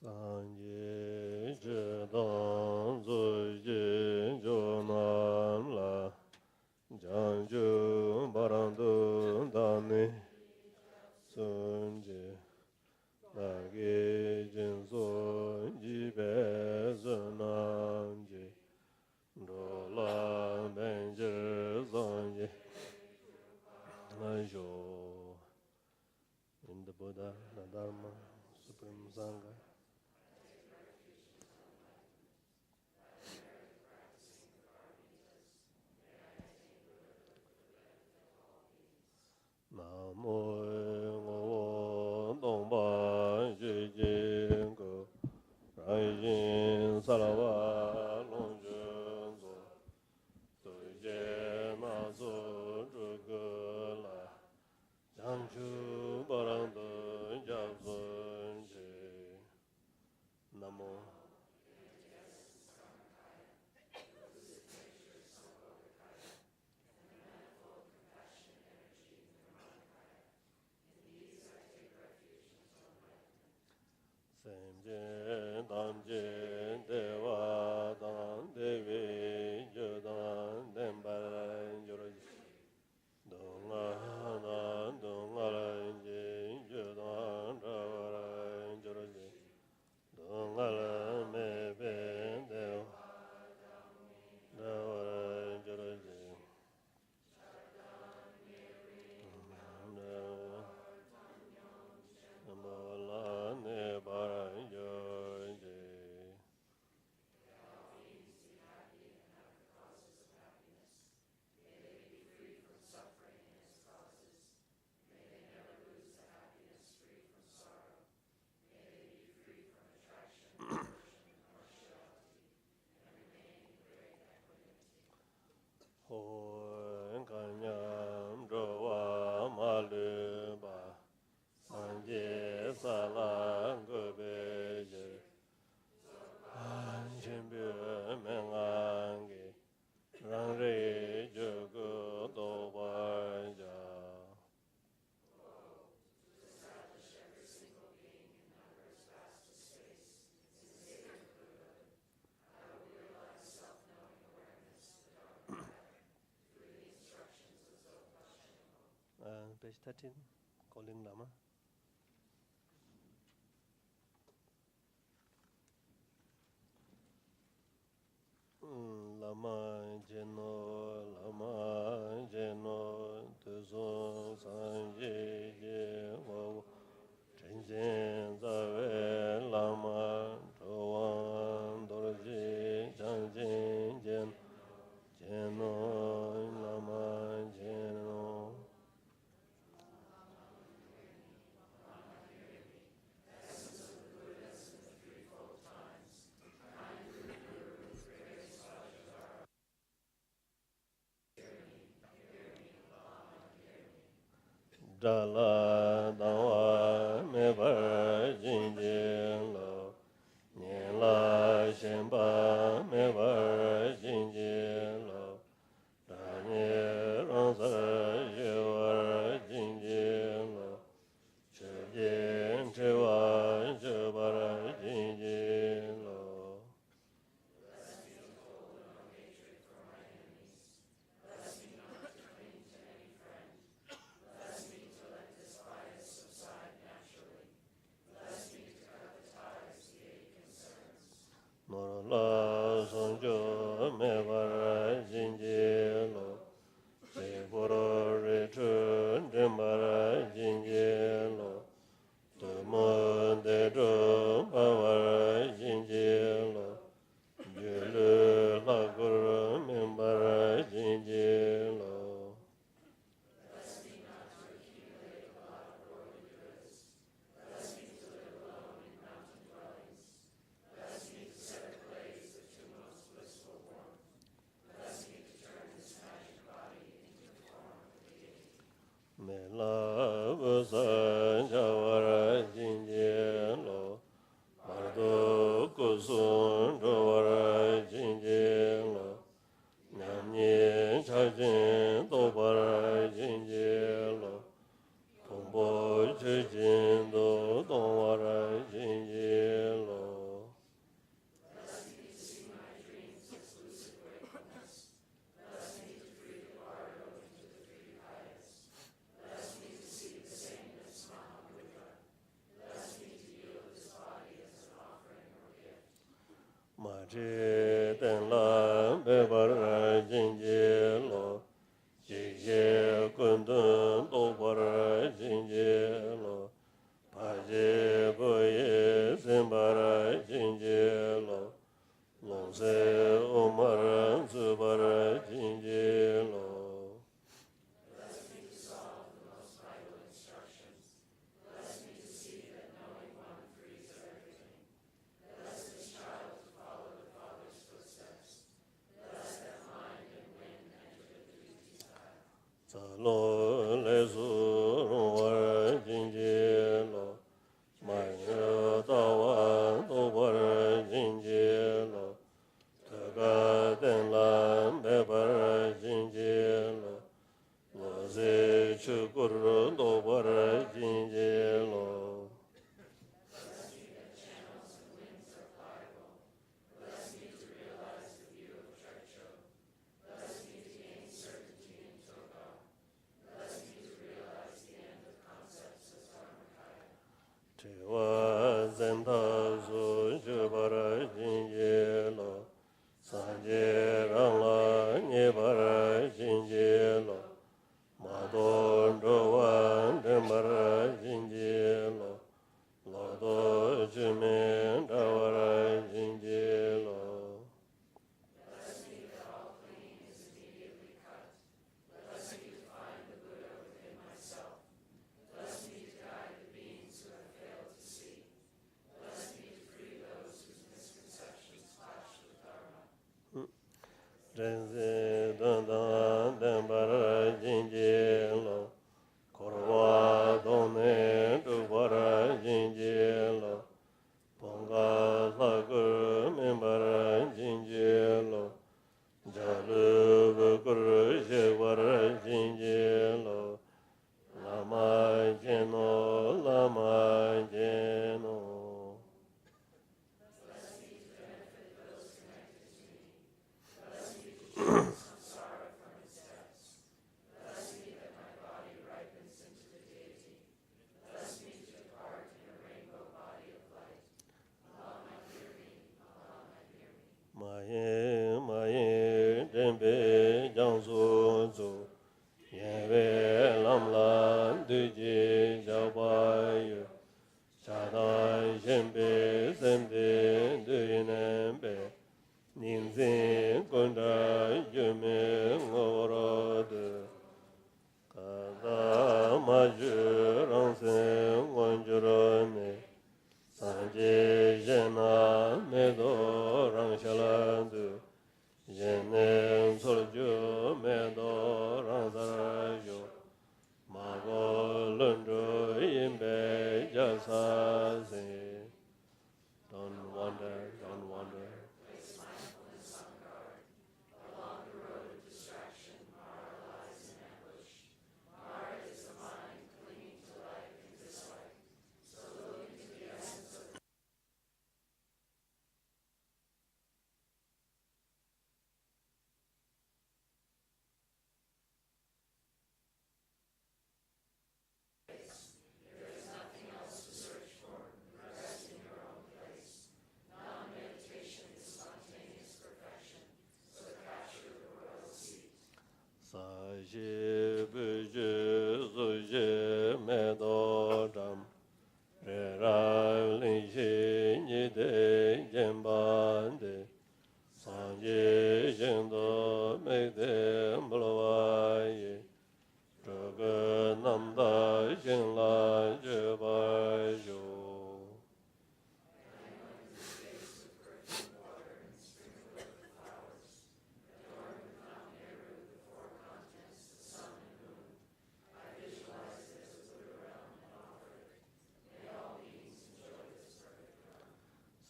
Sanje Jedang Zuje Jonam La Janju Barandu Dani Sunje Dagi Jinso Jibe Zunanje Dola Benje Zanje Ajo in the Buddha, the Dharma, Supreme Sangha. Namo Ngo Dong Ba Ji Jin Go Rai Jin Sarava Long Jun Zo Tu Je Na Zo Zhu Ge La Yang Chu Barang De Jia Zun Je Namo Sem Jin Dam Jin Deva Dan Devi Ju Dan Den Baran Juru Dong Nan Dong Aran Jin Ju Dan Rawaran Juru Dong Aran Me Ben Deva Rawaran Juru Namo Ne Baran Juru Hoen Kanyam Jowa Maluba Sanje Salang Gobeje Anjimbu Mengangi Rangre Jogo Dobanja Page 13, calling Lama. Lama Jeno, Tuzo Sanje Jewo, Chenjen Zawe Lama, Chowan Dorji, Chanjin Jen, Jeno Lama Jeno. Dala dawa me bar jin jin lo, nian la shen ba me bar jin jin lo, da nie rong sa ye war jin jin lo, che jin che wa che bar jin jin lo. La son jo me var Chi ten la be bar jin je lo, ji je kun dun do bar jin je lo, pa je bo ye sen bar jin je lo, long se o mar zu bar jin je lo. Lo le su rong war jin je lo, ma ye da wan do war jin je lo, te ga den la me bar jin je lo, lo se chu gur do war jin je lo. Te wa zen ta su ju bar jin je lo, san je rang la nye bar jin je lo, ma do ro wan den bar jin je lo, lo do ju men da war jin je lo. Ren se dan dan den bar jin je lo, korwa do ne du bar jin je lo, ponga la gur men bar jin je lo, ja lu bu gur je bar jin je lo, lama jeno lama jeno. Ma yin den be jang su zu, yen we lam la du ji jiao ba yu, cha dan shen be sen de du yin be, nin zin gun da yu me ngo ro de, ka da ma ju rang sen wan ju ro ne, san je yen na me do rang sha la du, yen ne sol ju me do rang sa yo, ma go lun ju yin be ja sa se. Don't wander, don't wander. Sa shi bu ju zu ji me do ram, re ra lin shi ni de yen ban de, san ji yin do me de mu lo wa ye, zhe ge nam da yin la ji ba yu.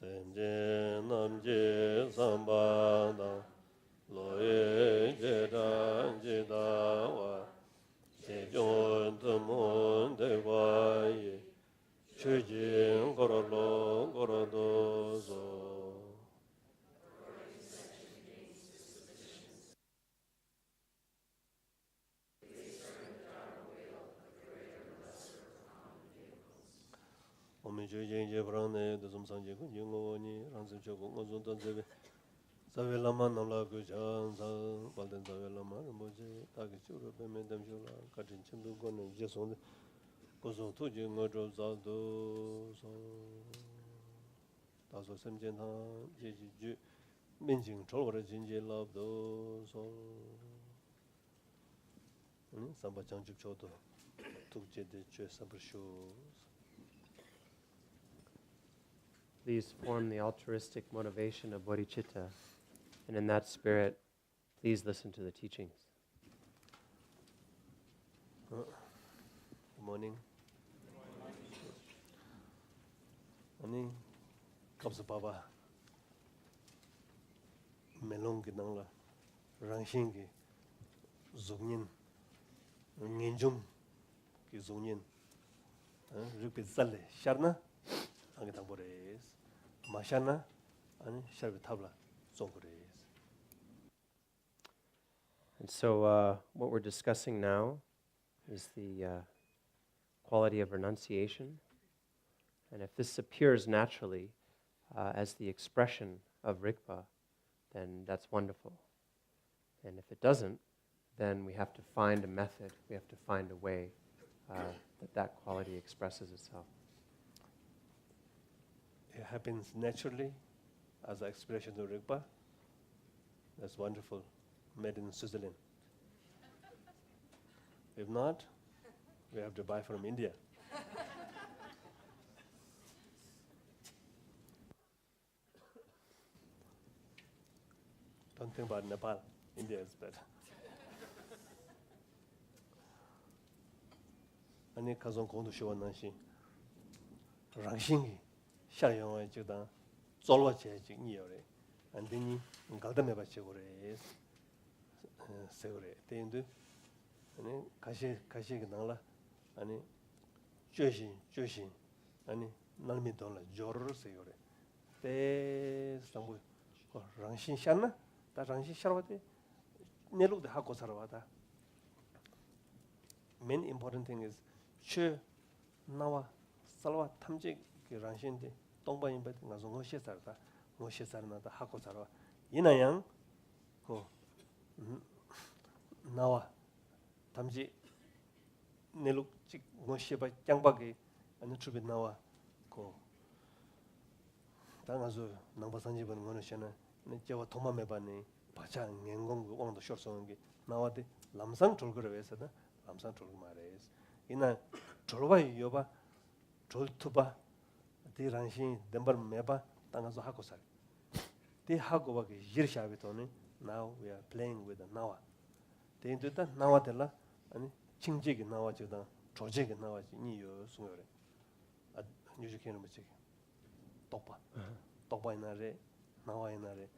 Sen je nam je sam ba dang, lo ye je dan je da wa, je jun tu mun de wa ye, chu jin go ro lo go ro do zo.我们就研究不让呢，都是上节课，你我你让这这个我做到这边。Zawe lama namla gu chan sang balden zawe lama moje taki churu peme dem shula kachin chindu gonu je sonde gozo tuji ngo zho za do so taso semjen tang je ji ju minjing chol wara jinje lab do so samba changchuk chodo tuk je de chue sabar shu. Please form the altruistic motivation of bodhicitta, and in that spirit, please listen to the teachings. Good morning. Ani kapsa baba melong ki nangla rangshin ki zungnin ngenjum ki zungnin rikpe zalle sharna angi tangbores ma sharna ani sharbe tabla zongores. And so what we're discussing now is the quality of renunciation. And if this appears naturally as the expression of Rigpa, then that's wonderful. And if it doesn't, then we have to find a method, we have to find a way that quality expresses itself. It happens naturally as an expression of Rigpa. That's wonderful. Made in Switzerland. If not, we have to buy from India. Don't think about Nepal. India is better. Ani kazon kondu shiwa nanshi rangshingi shayongwa jikdang zolwa che jik niyore andini ngalda meba chegore segore tendu ani kashi ki nangla ani joshin ani nalmi donla jorro segore te sambu rangshin shanna ta rangshin sharwate nelukde hako sarwata. Main important thing is che nawa salwa tamje ki rangshin de tongba yinba nga zo ngoshe sarta ngoshe sarna da hako sarwa inayang ko nawa tamje neluk chik ngoshe ba kyangba ge anu chubi nawa ko ta nga zo nangba sanji ban ngono shena ne jewa thoma meba ne bacha ngengong wangdo shor song ge nawa de lamsang chulgore wesa da lamsang chulgu mares ina chulwa yoba chultuba di rangshin dembar meba tangazo hako sari di hako ba ge yir shabi tone now we are playing with the nawa de into da nawa de la ani chingje ge nawa je da choje ge nawa ji ni yo sungore a nyuji keno mo chege tokpa ina re nawa ina re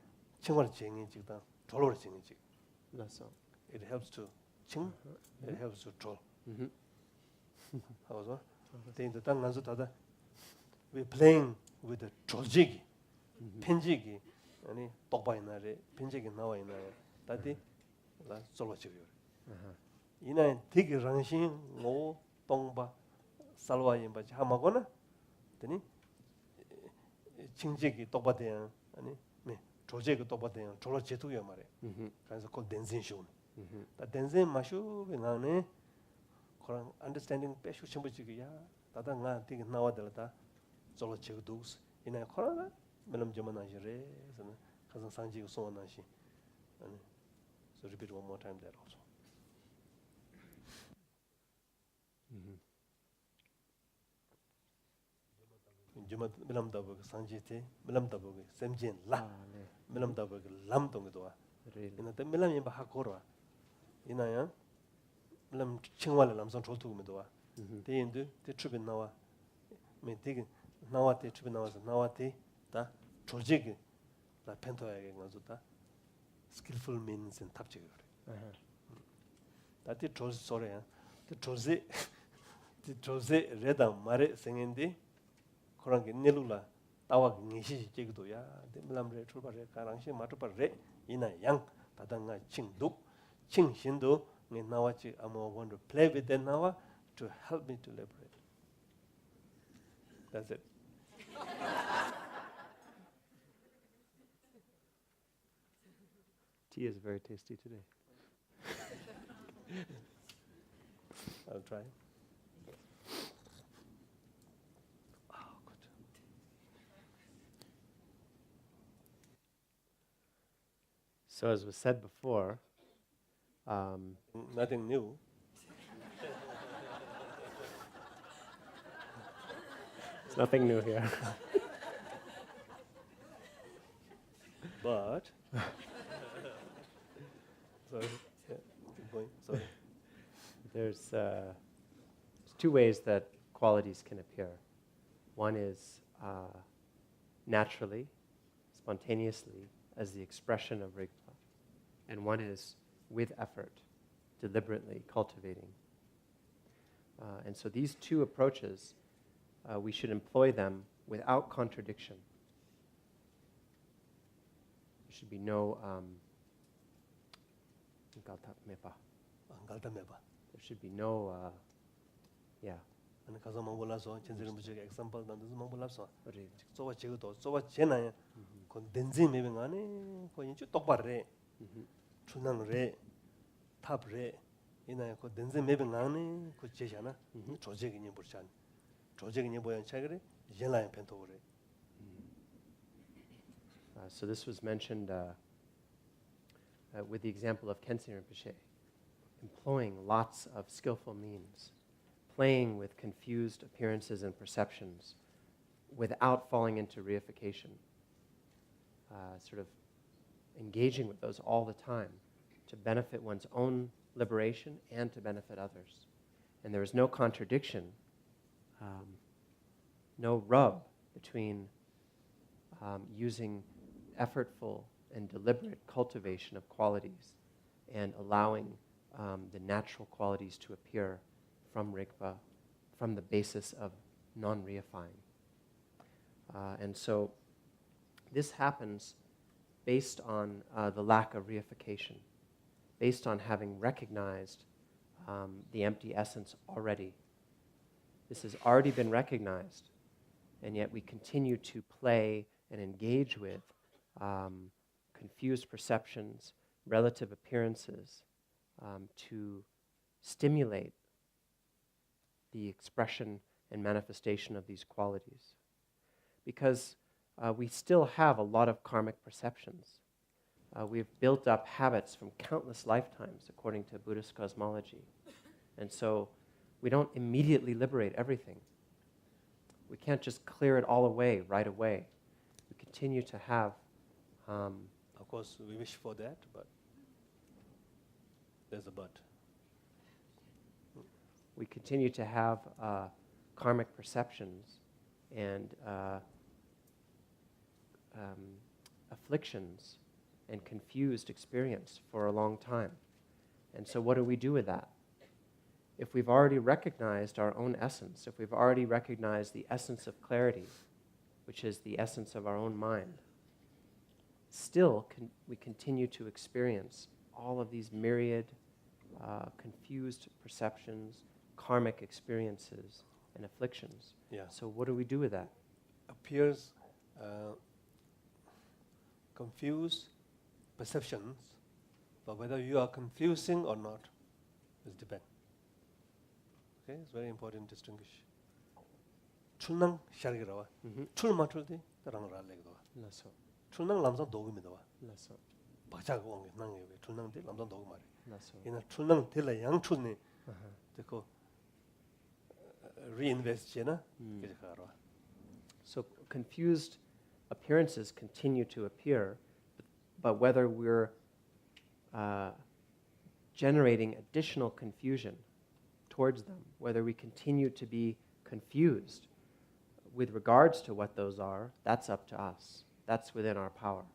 chingwar jengi ji da cholor jengi ji That's all. it helps to ching it helps to chol. How's that? We're playing with the trojigi, penjigi, and tokbainare, penjigi nawainare. Tadi la solochivio. Ina tiki rangshin no tongba salwa yimba hamagona. Then chingjigi tokbadeyan, and me trojigi tokbadeyan, cholo chetu yamare. Kinds called denzin shun. That denzin mashu binane. Understanding peshu chimbuchigi ya tata nga tiki nawa delta zolo chegu dugs ina khora melam jamana jere sana khazan sanji ko so na shi so repeat one more time there also. Juma melam dabu sanji te melam dabu semjen la melam dabu lam tong do ina te melam yamba hakora ina ya lam chingwala lamsan choltu medowa te indu te chubin nawa me te nawa te chubin nawa te ta cholje la pento ya ngazo ta skillful means in tapje gore ta te chol sore ya te cholze reda mare sengendi korangi nelula tawa ngishi jegdo ya de melam re chulba re karangshi matupa re ina yang tadanga chingdu chingshindu Nawachi, I'm going to play with the Nawa to help me to liberate. That's it. tea is very tasty today. I'll try. Oh, good. So as was said before, Nothing new. there's nothing new here. But sorry, yeah, keep going. Sorry. There's two ways that qualities can appear. One is naturally, spontaneously, as the expression of Rigpa. And one is with effort, deliberately cultivating. And so these two approaches, we should employ them without contradiction. There should be no there should be no And kaza mangbola so chenzirin buche example dan du mangbola so. Ri. Sowa chego to sowa chena ya. Kon denzi mebe ngane ko yinchu tokbar re. Chunang re. Tab re. Ina ko denzi mebe ngane ko cheshana. Choje gi nyebur chan. Choje gi nyeboyan chagre yela ya pento re. So this was mentioned with the example of Kensei Rinpoche, employing lots of skillful means, playing with confused appearances and perceptions without falling into reification, sort of engaging with those all the time to benefit one's own liberation and to benefit others. And there is no contradiction, no rub between using effortful and deliberate cultivation of qualities and allowing the natural qualities to appear from Rigpa, from the basis of non-reifying. And so this happens based on the lack of reification, based on having recognized the empty essence already. This has already been recognized, and yet we continue to play and engage with confused perceptions, relative appearances, to stimulate the expression and manifestation of these qualities. Because we still have a lot of karmic perceptions. We've built up habits from countless lifetimes, according to Buddhist cosmology. And so we don't immediately liberate everything. We can't just clear it all away right away. We continue to have... Of course, we wish for that, but there's a but. We continue to have karmic perceptions and afflictions and confused experience for a long time. And so what do we do with that? If we've already recognized our own essence, if we've already recognized the essence of clarity, which is the essence of our own mind, still we continue to experience all of these myriad confused perceptions, karmic experiences, and afflictions. Yeah. So what do we do with that? Appears confused perceptions, but whether you are confusing or not, it depends. Okay, it's very important to distinguish. Chulnang shargirawa. Chul matuldi tarang ra legdawa. Lasso. Chulnang lamsang dogu midawa. Lasso. Bacha go ngi nang yewe. Chulnang de lamsang dogu mari. Lasso. Ina chulnang de la yang chulni. Deko reinvest chena. So confused appearances continue to appear, but whether we're generating additional confusion towards them, whether we continue to be confused with regards to what those are, that's up to us. That's within our power.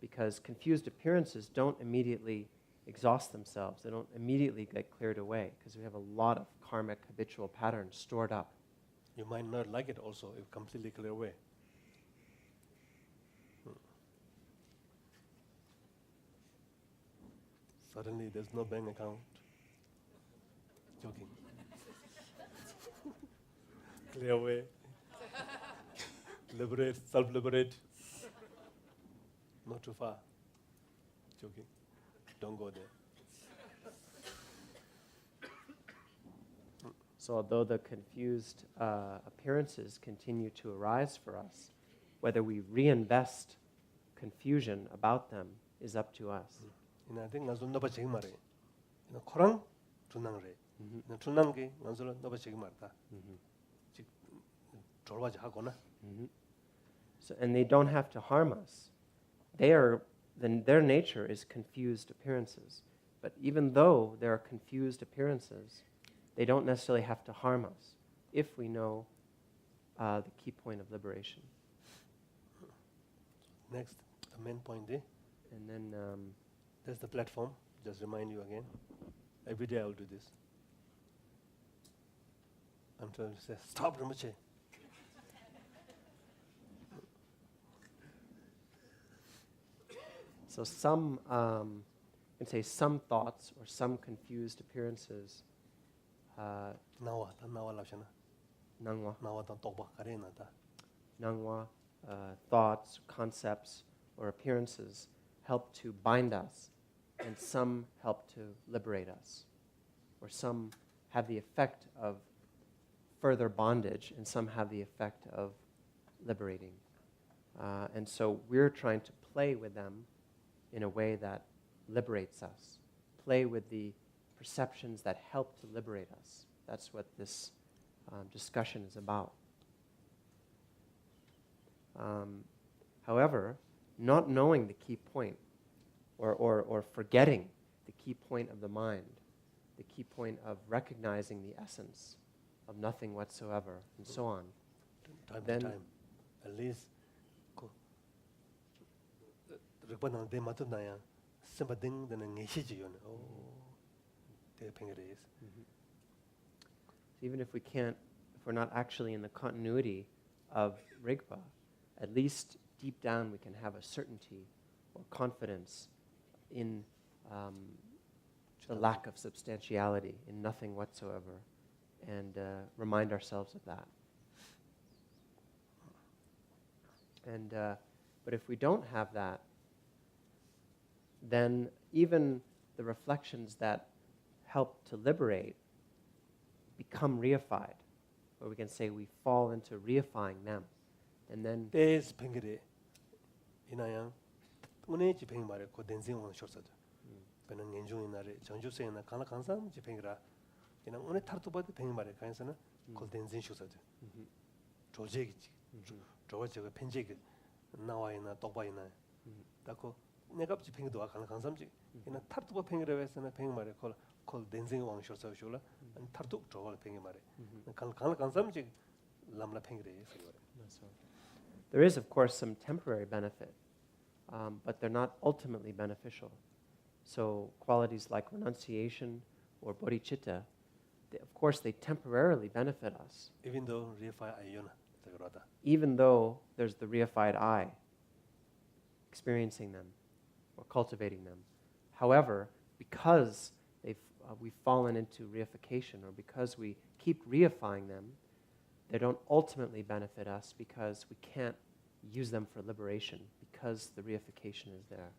Because confused appearances don't immediately exhaust themselves. They don't immediately get cleared away because we have a lot of karmic habitual patterns stored up. You might not like it also if completely clear away. Suddenly there's no bank account. Joking. Clear away. Liberate, self-liberate. Not too far. joking. Don't go there. So although the confused appearances continue to arise for us, whether we reinvest confusion about them is up to us. ina de ngazo no ba chig mare ina khorang tunang re ina tunang ge ngazo no ba chig marta chig jorwa ja ko na So, and they don't have to harm us. Their nature is confused appearances. But even though there are confused appearances, they don't necessarily have to harm us if we know the key point of liberation. Next, the main point there. And then That's the platform. Just remind you again. Every day I will do this. I'm trying to say, stop Rinpoche. so some, you can say some thoughts or some confused appearances, Nawa lapshana. nangwa, Nawa ta tokba kare na ta. nangwa, thoughts, concepts, or appearances help to bind us, and some help to liberate us, or some have the effect of further bondage, and some have the effect of liberating. And so we're trying to play with them in a way that liberates us, play with the perceptions that help to liberate us. That's what this discussion is about. However, not knowing the key point, or forgetting the key point of the mind, the key point of recognizing the essence of nothing whatsoever, and so on. Time Then- to time. At least Rikpa de matu na ya simba ding de nge shi ji yon. Oh. De ping it is. Even if we're not actually in the continuity of Rigpa, at least deep down we can have a certainty or confidence in the lack of substantiality, in nothing whatsoever, and remind ourselves of that. And but if we don't have that, then even the reflections that help to liberate become reified, or we can say we fall into reifying them, and then Des ping it. Ina yang une ji ping mare ko denzing on short sa. Pena ngenju ina re changju se na kana kansam ji ping ra. Ina une tartu ba de ping mare kan sa na ko denzing shu sa. 조제 gi. 저거 저거 편지 나와 있나 똑바 있나. 다고 내가 지 팽도 아까 강삼지 이나 타르도 팽이라 해서는 팽 말에 콜 댄싱 왕쇼 서쇼라 안 타르도 저걸 팽이 말에 강 강삼지 람라 팽이래 해서 there is, of course, some temporary benefit, but they're not ultimately beneficial. So qualities like renunciation or bodhicitta, of course, they temporarily benefit us. even though reify ayona 그러다 Even though there's the reified I experiencing them or cultivating them. However, because we've fallen into reification, or because we keep reifying them, they don't ultimately benefit us because we can't use them for liberation, because the reification is there.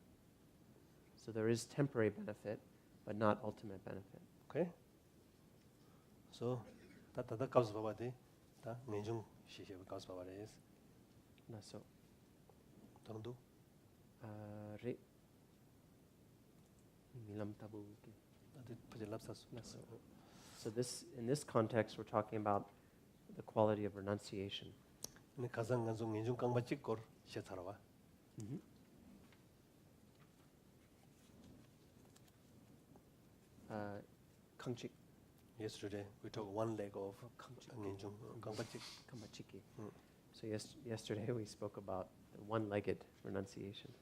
So there is temporary benefit, but not ultimate benefit. okay so 다다 가서 봐봐 돼 다 내중 시시 가서 봐봐 돼 Naso. 당도 Re. Milam tabu. 다들 퍼질 랍사스 Naso. So in this context, we're talking about the quality of renunciation. 네 가상 간송 내중 강바 찍고 시작하러 와 Kangchik. yesterday we took one leg of 내중 강바 찍 Kamachiki. So yesterday we spoke about the one-legged renunciation.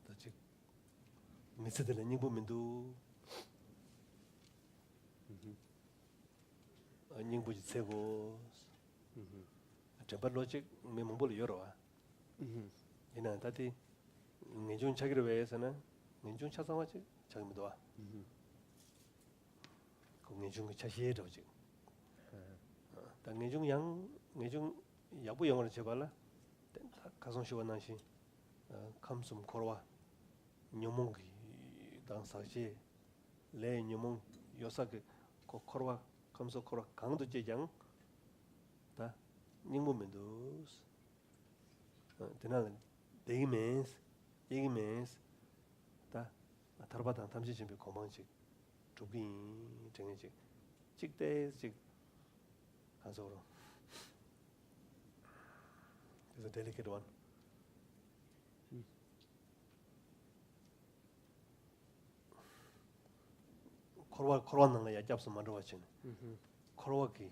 다지 미스들 닝보면도 닝보지 세고 제발 로직 메모볼 열어와 이나 다디 내준 차기를 위해서는 내준 차상화지 자기도 와 그 내준 그 차시에 오지 다 내중 양 내중 야부 영어로 제발라 가성 시원한시 감숨 걸어와 녀몽기 당사시 레 녀몽 요사게 걸어와 감소 걸어 강도 제장 다 닝모면도 되나는 데이메스 이기메스 다 다르바당 탐지 준비 고망식 두기 정해지 직대식 한서로 is a delicate one. korwa nang ya japsa mandwa chin korwa ki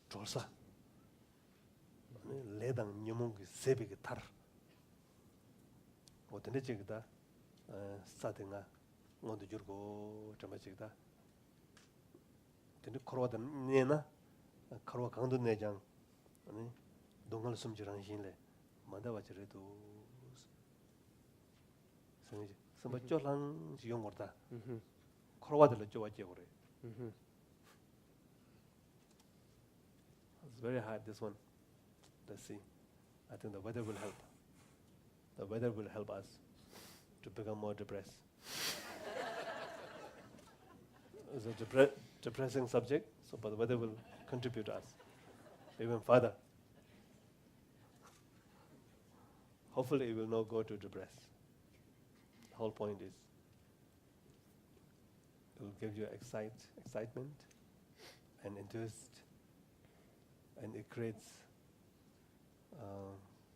jolsa ledang nyumung ki sebi ki tar otene chigda satinga ngondo jurgo chama chigda tene korwa dan nena korwa 강도 내장 아니 동갈 숨지랑 신래 만다와 저래도 생이지 선바쫄랑 지용 거다 코로와들 좋아지 그래 It's very hard this one. Let's see. I think the weather will help. The weather will help us to become more depressed. It's a depressing subject, so but the weather will contribute to us even further. Hopefully it will not go to depress. The whole point is it will give you excitement and interest, and it creates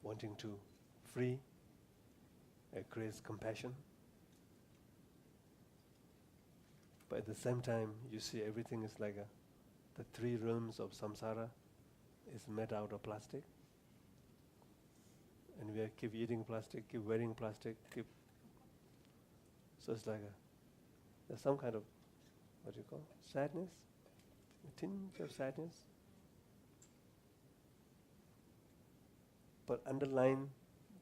wanting to free. It creates compassion. But at the same time, you see everything is like the three realms of samsara is made out of plastic. And we keep eating plastic, keep wearing plastic, so it's like there's some kind of, what do you call, sadness, a tinge of sadness. But underlying,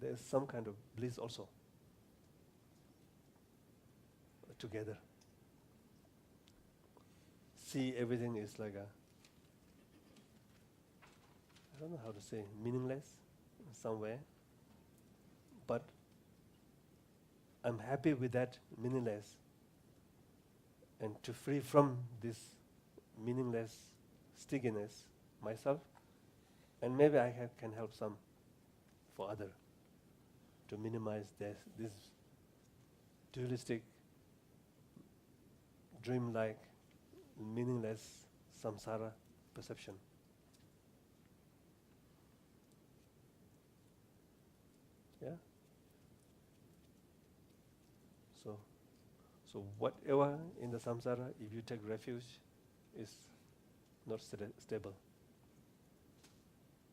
there's some kind of bliss also, together. See everything is like I don't know how to say, meaningless in some way. But I'm happy with that meaningless, and to free from this meaningless stickiness myself, and maybe I can help some for other to minimize this dualistic, dreamlike, meaningless samsara perception. Yeah? So whatever in the samsara, if you take refuge, is not stable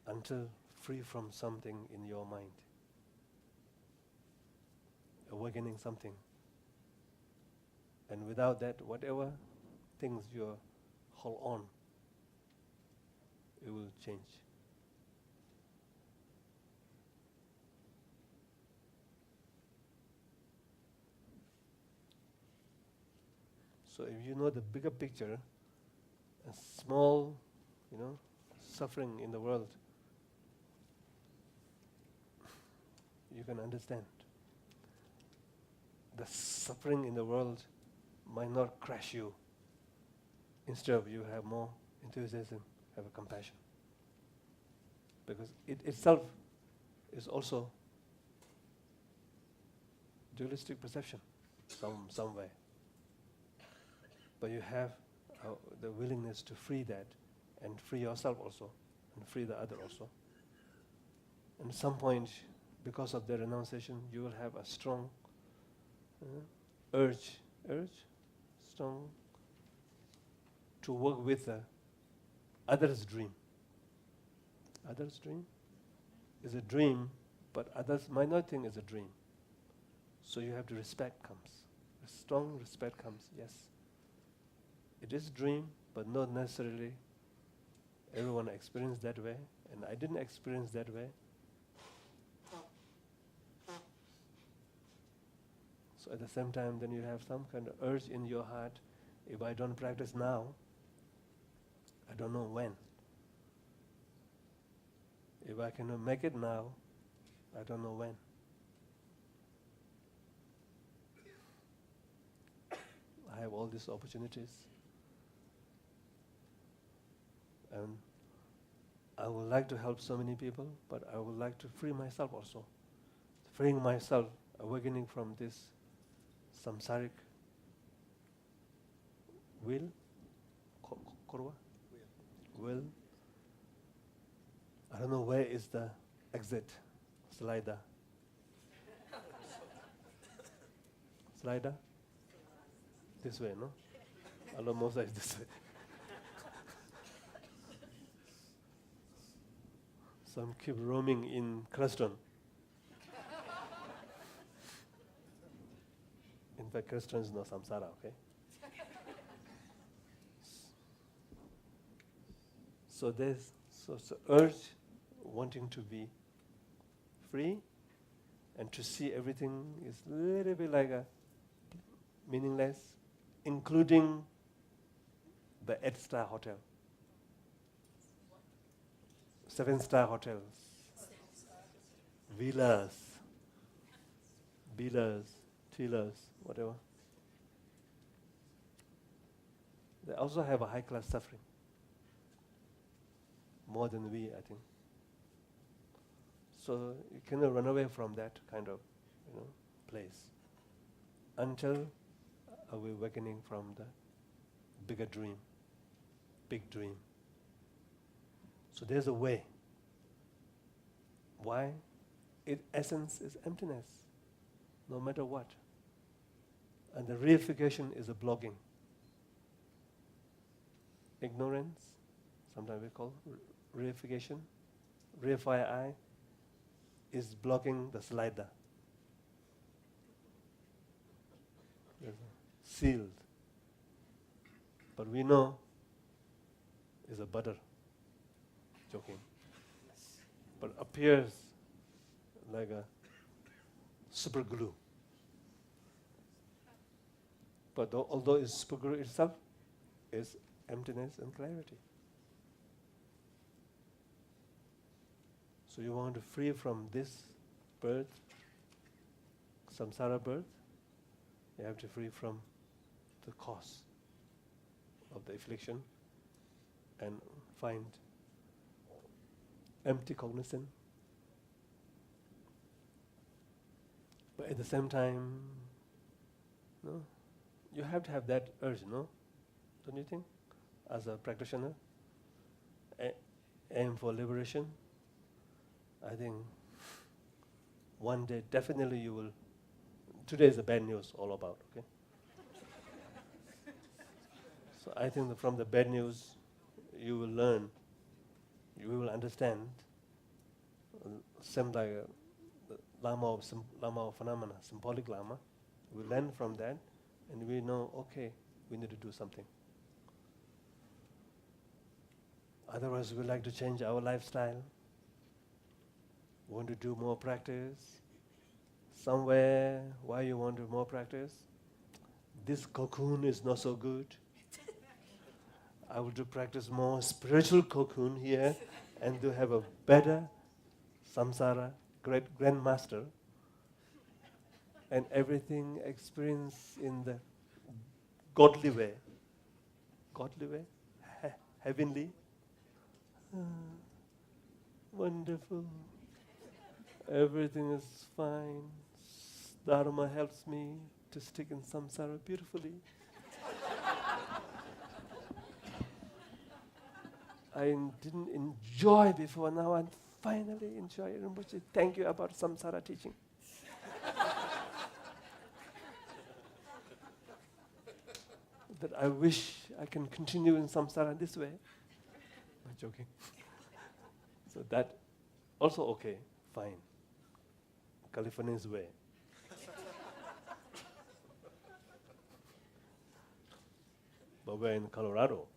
until free from something in your mind, awakening something. And without that, whatever things you hold on, it will change. So if you know the bigger picture, a small, suffering in the world, you can understand. The suffering in the world might not crash you. Instead of you have more enthusiasm, have a compassion. Because it itself is also dualistic perception, some way. But you have the willingness to free that, and free yourself also, and free the other also. And at some point, because of the renunciation, you will have a strong urge, strong to work with others' dream. Others' dream is a dream, but others might not think it's a dream. So you have to respect comes. A strong respect comes, yes. It is dream, but not necessarily everyone experienced that way, and I didn't experience that way. So at the same time, then you have some kind of urge in your heart, if I don't practice now, I don't know when. If I cannot make it now, I don't know when. I have all these opportunities, and I would like to help so many people, but I would like to free myself also. Freeing myself, awakening from this samsaric will, korwa? Will. I don't know where is the exit slider. Slider? This way, no? Alamosa is this way. Some keep roaming in Crestone. In fact, Crestone is not samsara, okay? So there's urge, wanting to be free, and to see everything is a little bit like a meaningless, including the 8-star hotel, 7-star hotels, villas, villas, whatever. They also have a high-class suffering, more than we, I think. So you cannot run away from that kind of, place until we're awakening from the bigger dream, big dream. So there's a way. Why? Its essence is emptiness, no matter what. And the reification is a blocking. Ignorance, sometimes we call reification, reify I, is blocking the slider. Sealed. But we know is a butter. Joking. But appears like a super glue. But although it's super glue itself, is emptiness and clarity. So you want to free from this birth, samsara birth, you have to free from the cause of the affliction and find empty cognizance. But at the same time, you have to have that urge, no? Don't you think? As a practitioner, aim for liberation. I think one day definitely you will. Today is the bad news all about, okay? So I think that from the bad news, you will learn, you will understand, same like the Lama of phenomena, symbolic Lama. We learn from that, and we know, okay, we need to do something. Otherwise, we like to change our lifestyle. We want to do more practice. Somewhere, why you want to do more practice? This cocoon is not so good. I will do practice more spiritual cocoon here and to have a better samsara, great grandmaster, and everything experienced in the godly way. Godly way? Heavenly? Wonderful. Everything is fine. Dharma helps me to stick in samsara beautifully. I didn't enjoy before, now I finally enjoy it. Rinpoche, thank you about samsara teaching. That I wish I can continue in samsara this way. Not joking. So that also okay, fine. California's way. But we're in Colorado.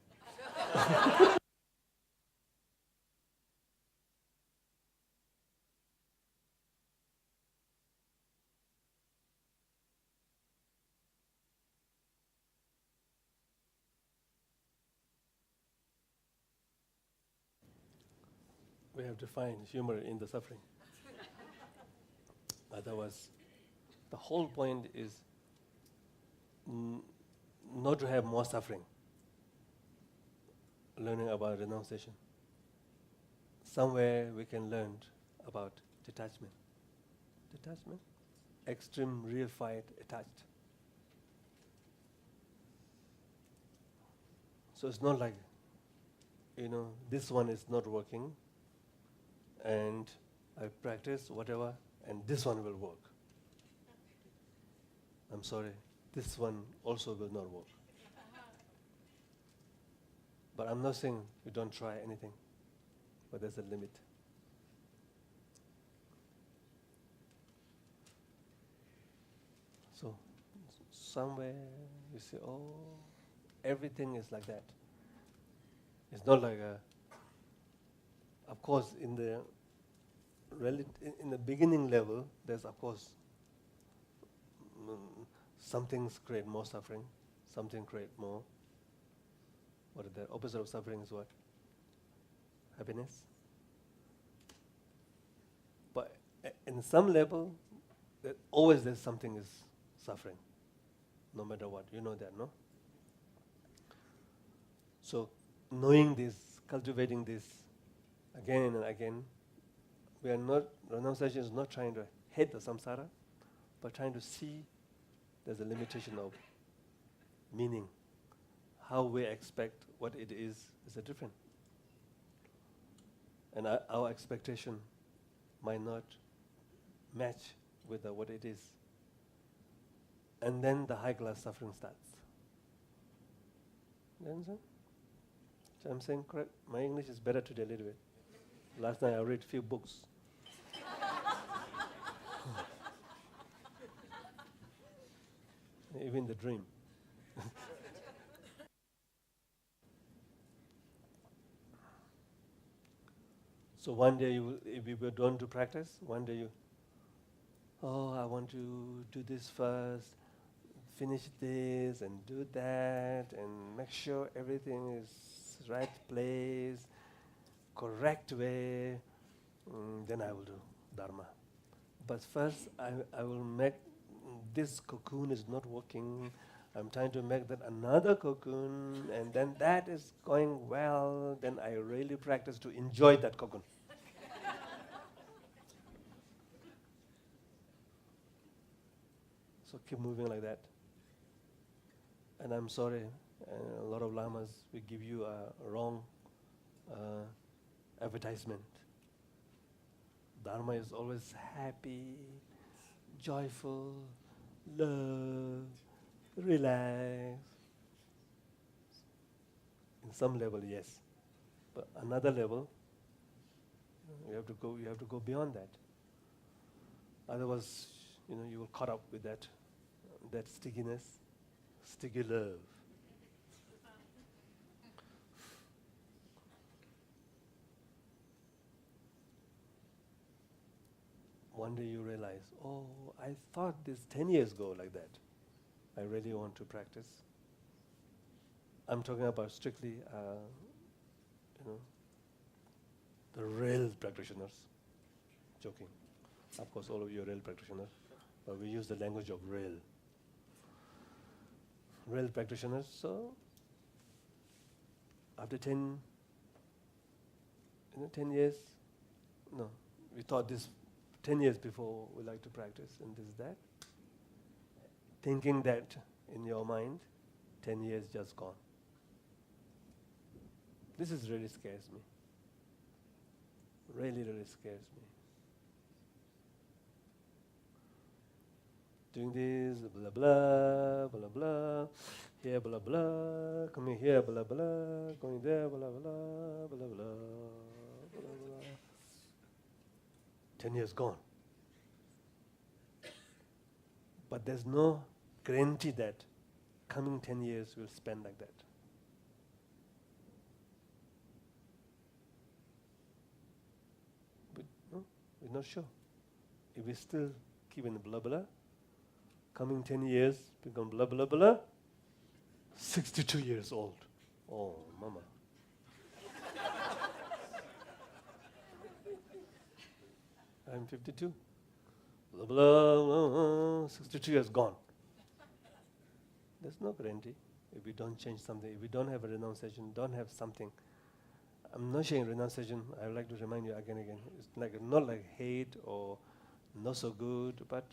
we have to find humor in the suffering. Otherwise, the whole point is not to have more suffering. Learning about renunciation. Somewhere we can learn about detachment. Detachment, extreme, real fight, attached. So it's not like, this one is not working, and I practice whatever, and this one will work. I'm sorry, this one also will not work. But I'm not saying you don't try anything, but there's a limit. So somewhere you say, everything is like that. It's not like of course, in the beginning level, there's of course some things create more suffering, something create more. What is the opposite of suffering is what? Happiness. But in some level, always there's something is suffering, no matter what. You know that, no? So knowing this, cultivating this again and again, renunciation is not trying to hate the samsara, but trying to see there's a limitation of meaning. How we expect what it is a different. And our expectation might not match with what it is. And then the high-class suffering starts. You understand? So I'm saying correct. My English is better today a little bit. Last night I read a few books. Even the dream. So one day, if you were done to practice, one day I want to do this first, finish this and do that, and make sure everything is right place, correct way, then I will do Dharma. But first, I will make this cocoon is not working. I'm trying to make that another cocoon, and then that is going well. Then I really practice to enjoy that cocoon. So keep moving like that. And I'm sorry, a lot of lamas will give you a wrong advertisement. Dharma is always happy, joyful, love, relax. In some level, yes. But another level, you have to go beyond that. Otherwise, you will caught up with that stickiness, sticky love. One day you realize, I thought this 10 years ago like that. I really want to practice. I'm talking about strictly, the real practitioners. Joking. Of course, all of you are real practitioners, but we use the language of real. Real practitioners. So, after 10 years, no, we thought this 10 years before we like to practice, and this, that. Thinking that in your mind, 10 years just gone. This is really scares me. Really, really scares me. Doing this, blah, blah, blah, blah, here, blah, blah, coming here, blah, blah, going there, blah, blah, blah, blah, blah, blah. 10 years gone. But there's no guarantee that coming 10 years we'll spend like that. We're not sure. If we still keep in the blah blah, coming 10 years become blah blah blah, 62 years old. Oh, mama. I'm 52. Blah, blah, blah, 62 years gone. There's no guarantee if we don't change something, if we don't have a renunciation, don't have something. I'm not saying renunciation, I would like to remind you again and again. It's like not like hate or not so good, but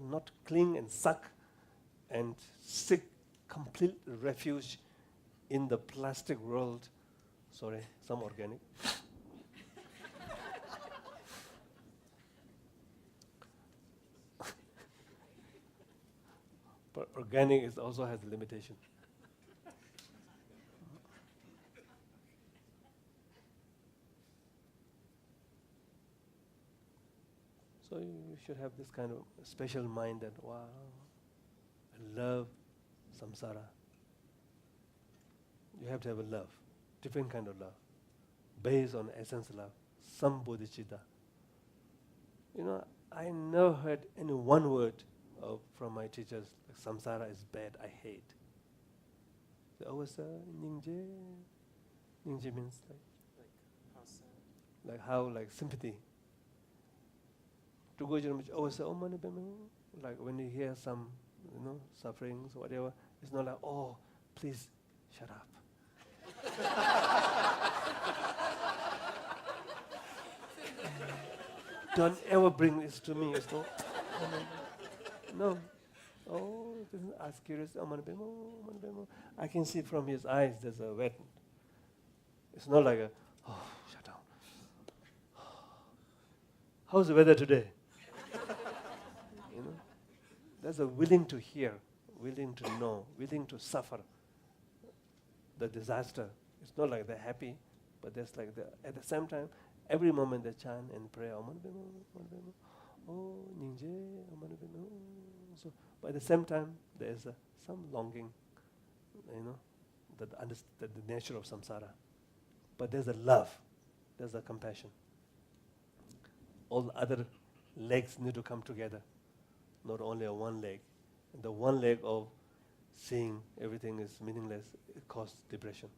not cling and suck and seek complete refuge in the plastic world. Sorry, some organic. But organic also has a limitation. So you should have this kind of special mind that, wow, I love samsara. You have to have a love, different kind of love, based on essence love, some bodhicitta. I never heard any one word from my teachers, like samsara is bad, I hate. They always say, Nyingje. Nyingje means how sad. like how, like sympathy. To go to always say, oh, mani bema. Like when you hear some, sufferings or whatever, it's not like, oh, please shut up. Don't ever bring this to me. It's not. No. Oh, this is ask curious. Oh, mani bema, mani bema. I can see from his eyes there's a wet. It's not like shut down. How's the weather today? There's a willing to hear, willing to know, willing to suffer the disaster. It's not like they're happy, but there's like at the same time, every moment they chant and pray, oh, Nyingje, so, but at the same time, there's some longing, that understand the nature of samsara. But there's a love, there's a compassion. All the other legs need to come together, not only a one leg. And the one leg of seeing everything is meaningless, it causes depression.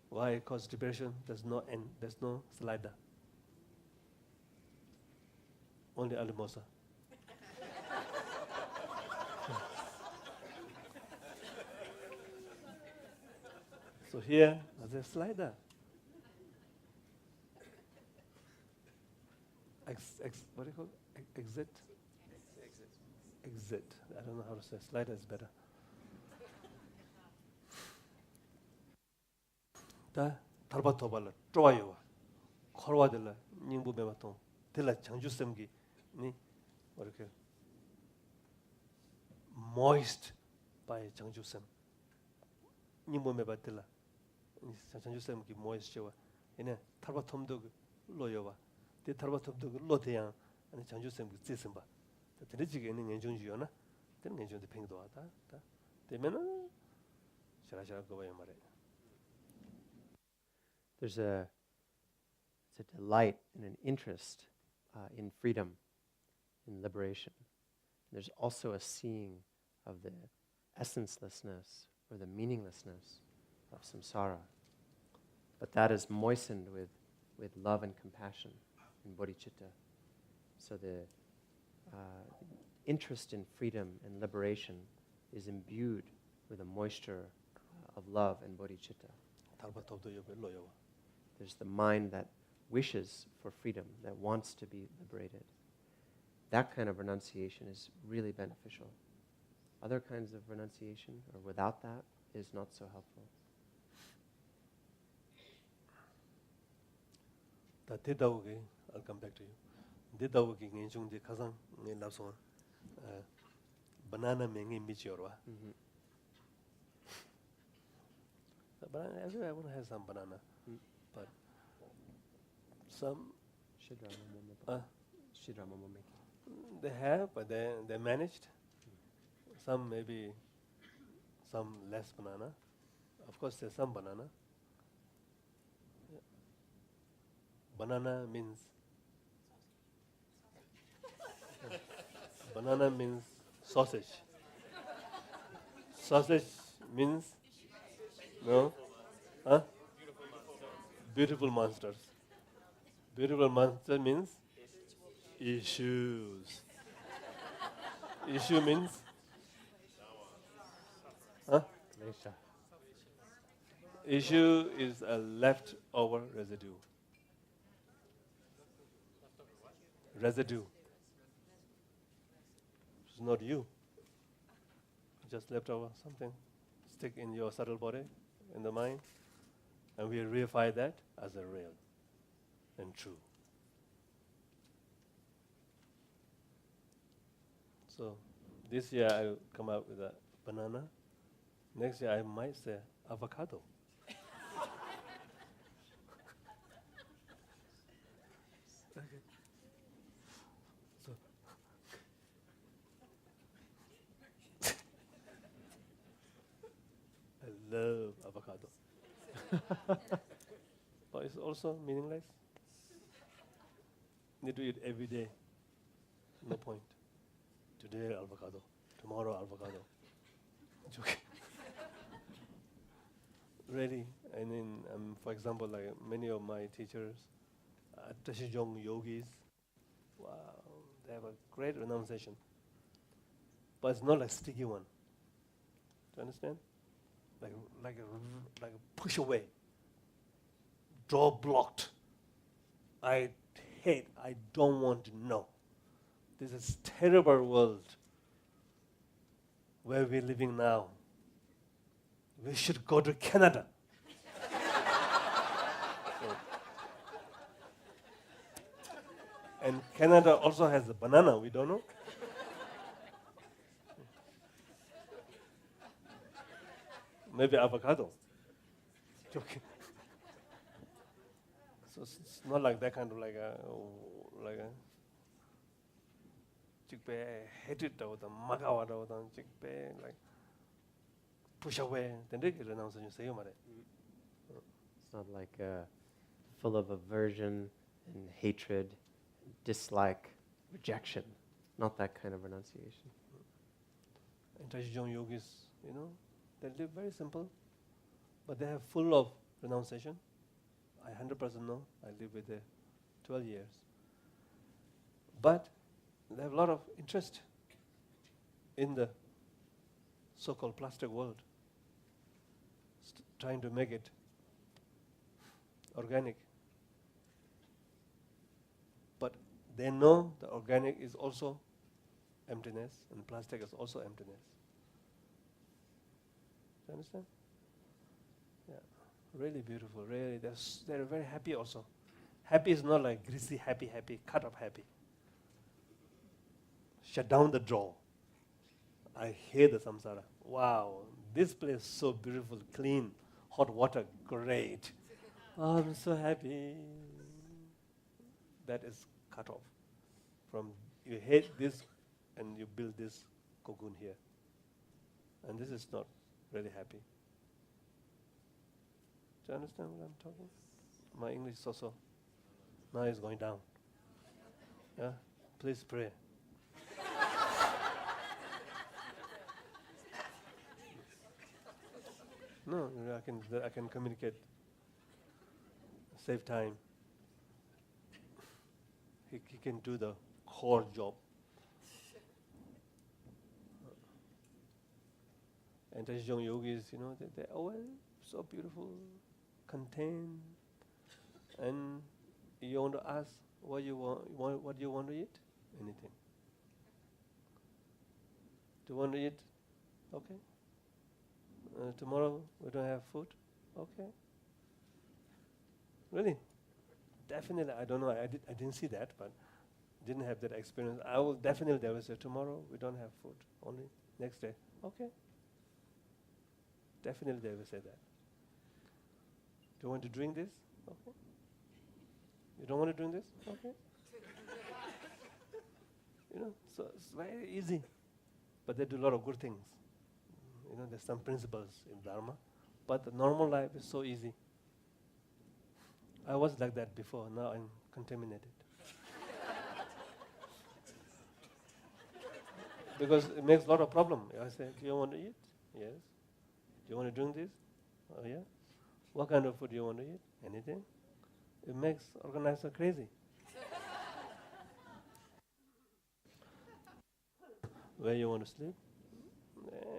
Why it causes depression? There's no end, there's no slider. Only alimosa. So here, there's a slider. What do you call it? Exit? Exit. I don't know how to say. Slider is better. 다 달바 도발라 좋아요. 걸어와들라 닝부 매마통 들라 장주쌤기 니 이렇게 moist by 장주쌤 닝부 매바들라 장주쌤기 moist 저와 얘네 달바 톰도 로요와 대 달바 톰도 로대양 아니 장주쌤기 찌슴 봐. 들으지게 있는 연중주요나 되는 연중도 팽도 왔다. 되면은 샤라샤라 거봐요 말이야. There's a delight and an interest in freedom, in liberation. There's also a seeing of the essencelessness or the meaninglessness of samsara. But that is moistened with love and compassion in bodhicitta. So the interest in freedom and liberation is imbued with a moisture of love and bodhicitta. There's the mind that wishes for freedom, that wants to be liberated. That kind of renunciation is really beneficial. Other kinds of renunciation, or without that, is not so helpful. I'll come back to you. Didawuki ngenjungdi kazang ngen lapson banana mengi michiorwa. Banana, I want to have some banana, but some they have, but they managed. Some maybe some less banana. Of course, there's some banana. Yeah. Banana means banana means sausage. Sausage means no, huh? Beautiful monsters. Beautiful monster means issues. Issue means, huh? Klesha. Issue is a leftover residue. Residue. It's not you. Just left over something, stick in your subtle body, in the mind, and we reify that as a real and true. So this year I'll come out with a banana. Next year I might say avocado. Okay. So I love avocado. But it's also meaningless. Need to eat every day. No point. Today avocado, tomorrow avocado. Joking. Really, I mean, for example, like many of my teachers, Tashijong yogis, wow, they have a great renunciation. But it's not like sticky one. Do you understand? Like a push away, jaw blocked. I don't want to know. This is terrible world where we're living now. We should go to Canada. And Canada also has a banana, we don't know. Maybe avocado. Joking. So it's not like that kind of like a chickpea, hate it with a magawa with a chickpea, like push away. Then they get announced and you say, It's not like full of aversion and hatred, dislike, rejection. Not that kind of renunciation. And Tashijong yogis, they live very simple, but they have full of renunciation. I 100% know. I live with them 12 years. But they have a lot of interest in the so-called plastic world, trying to make it organic. But they know the organic is also emptiness, and plastic is also emptiness. Do you understand? Yeah, really beautiful. Really, they're very happy also. Happy is not like greasy happy, cut up happy. Shut down the jaw. I hate the samsara. Wow, this place is so beautiful, clean, hot water, great. Oh, I'm so happy. That is cut off. From you hate this and you build this cocoon here. And this is not really happy. Do you understand what I'm talking? My English is also now is going down. Yeah? Please pray. No, I can communicate. Save time. He can do the core job. And Tashijong yogis, they're always so beautiful, contained. And you want to ask what you want, what do you want to eat? Anything. Do you want to eat? Okay. Tomorrow we don't have food? Okay. Really? Definitely, I don't know, I didn't see that, but didn't have that experience. I will definitely, they will say, tomorrow we don't have food, only next day. Okay. Definitely they will say that. Do you want to drink this? Okay. You don't want to drink this? Okay. So it's very easy. But they do a lot of good things. There's some principles in Dharma. But the normal life is so easy. I was like that before, now I'm contaminated. Because it makes a lot of problem. I say, do you want to eat? Yes. Do you want to drink this? Oh yeah. What kind of food do you want to eat? Anything? It makes organizer crazy. Where you want to sleep?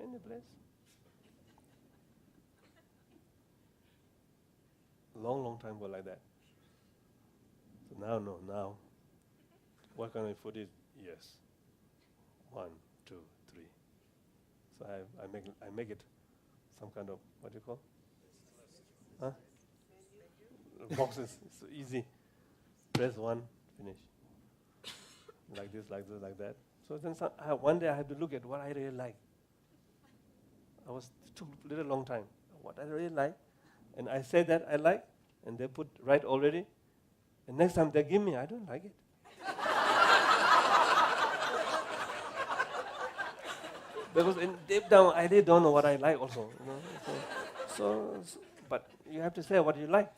Any place. Long time ago like that. So now, no, now. What kind of food is? Yes. 1, 2, 3. So I make it some kind of, what do you call? Huh? Boxes. It's so easy. Press 1, finish. Like this, like this, like that. So then one day I had to look at what I really like. It took a little long time. What I really like. And I said that I like, and they put right already. And next time they give me, I don't like it. Because deep down, I really don't know what I like also. You know? But you have to say what you like.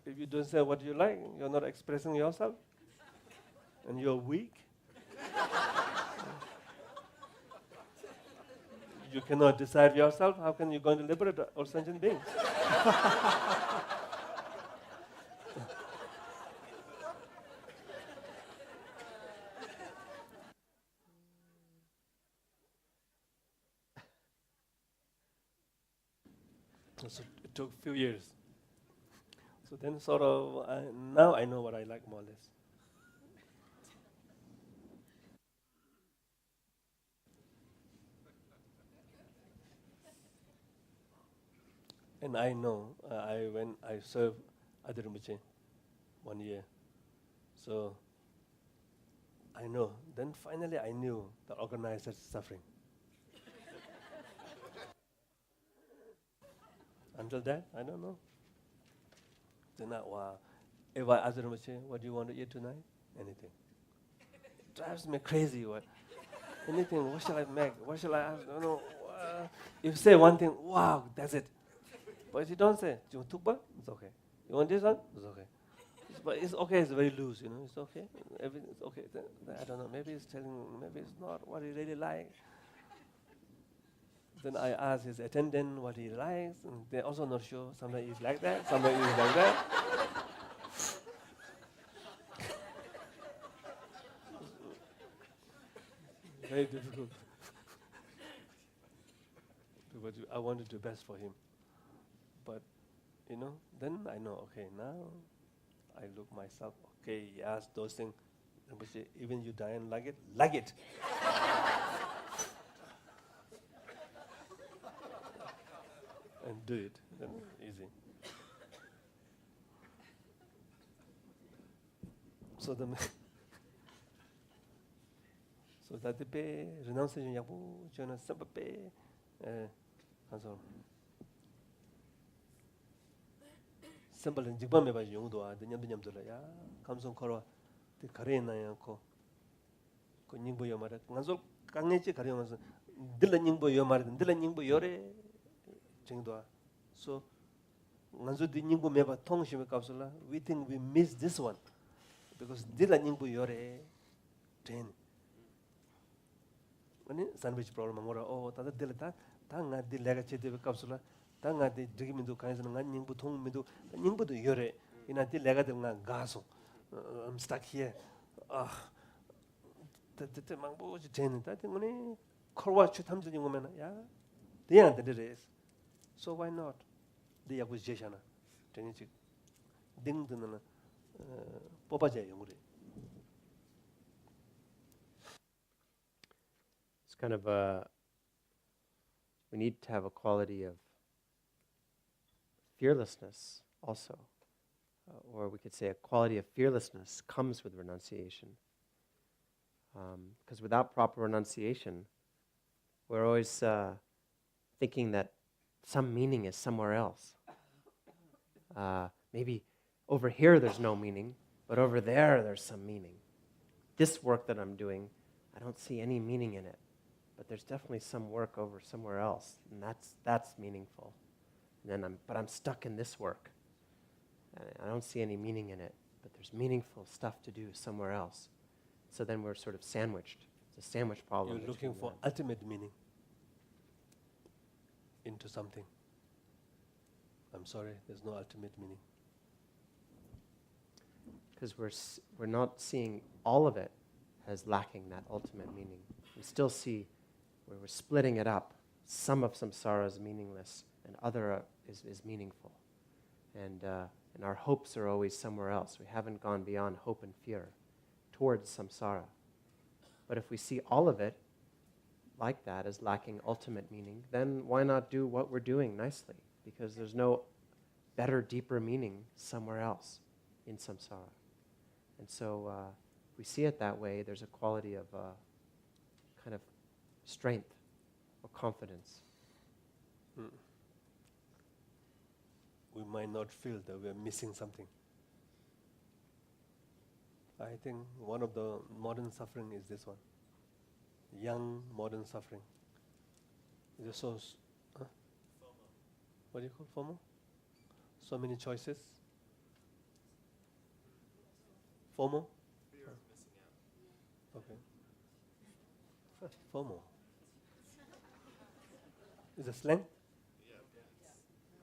If you don't say what you like, you're not expressing yourself. And you're weak. You cannot decide yourself. How can you going to liberate all sentient beings? So it took a few years. So then sort of, now I know what I like more or less. And I know, when I served Adirambuche 1 year, so I know. Then finally I knew the organizers suffering. Until that, I don't know. Then wow. If I ask Adirambuche, what do you want to eat tonight? Anything. It drives me crazy. What? Anything. What shall I make? What shall I ask? No. If you say one thing, wow, that's it. But if you don't say, you want tukpa? It's okay. You want this one? It's okay. But it's okay, it's very loose, you know, it's okay. Everything's okay. I don't know, maybe it's telling, maybe it's not what he really likes. Then I ask his attendant what he likes, and they're also not sure. Sometimes he's like that, sometimes he's like that. Very difficult. Because I want to do best for him. But, you know, then I know, okay, now I look myself, okay, he asked those things. Even you die and like it, like it. And do it, then easy. So so that the pay renunciation yabu chona sabape so simple and jigba me ba yung do a the nyam do la ya kamsong korwa the karena ya ko nyingbo yomara ngazo kangechi karyo ngazo dilla nyingbo yomara dilla nyingbo yore jingdo so ngazo di nyingbo me ba tong shime kapsula we think we miss this one because dilla nyingbo yore ten ani sandwich problem ngora tada dilla ta nga di lega chede kapsula ta nga di digimindu kaisa nga nyingbo thong mindu nyingbo do yore ina di lega de nga gaso I'm stuck here the 망보 제는 다 때문에 콜와 추탐즈니 오면 야 대양 되레 so why not the acquisition 되는 즉 딩드는 뽑아져요 용으로. It's kind of we need to have a quality of fearlessness also, or we could say a quality of fearlessness comes with renunciation. Because without proper renunciation, we're always thinking that some meaning is somewhere else. Maybe over here there's no meaning, but over there's some meaning. This work that I'm doing, I don't see any meaning in it, but there's definitely some work over somewhere else, and that's meaningful. And then I'm stuck in this work, and I don't see any meaning in it, but there's meaningful stuff to do somewhere else. So then we're sort of sandwiched. It's a sandwich problem. You're looking for ultimate meaning into something. I'm sorry, there's no ultimate meaning. because we're not seeing all of it as lacking that ultimate meaning. We still see where we're splitting it up. Some of samsara is meaningless, and other is meaningful. And our hopes are always somewhere else. We haven't gone beyond hope and fear towards samsara. But if we see all of it like that as lacking ultimate meaning, then why not do what we're doing nicely? Because there's no better, deeper meaning somewhere else in samsara. And so if we see it that way, there's a quality of kind of strength or confidence. We might not feel that we're missing something. I think one of the modern suffering is this one. Young modern suffering. It's so, huh? What do you call FOMO? So many choices. FOMO? Fear of missing out. Okay. FOMO. Is it slang? Yeah,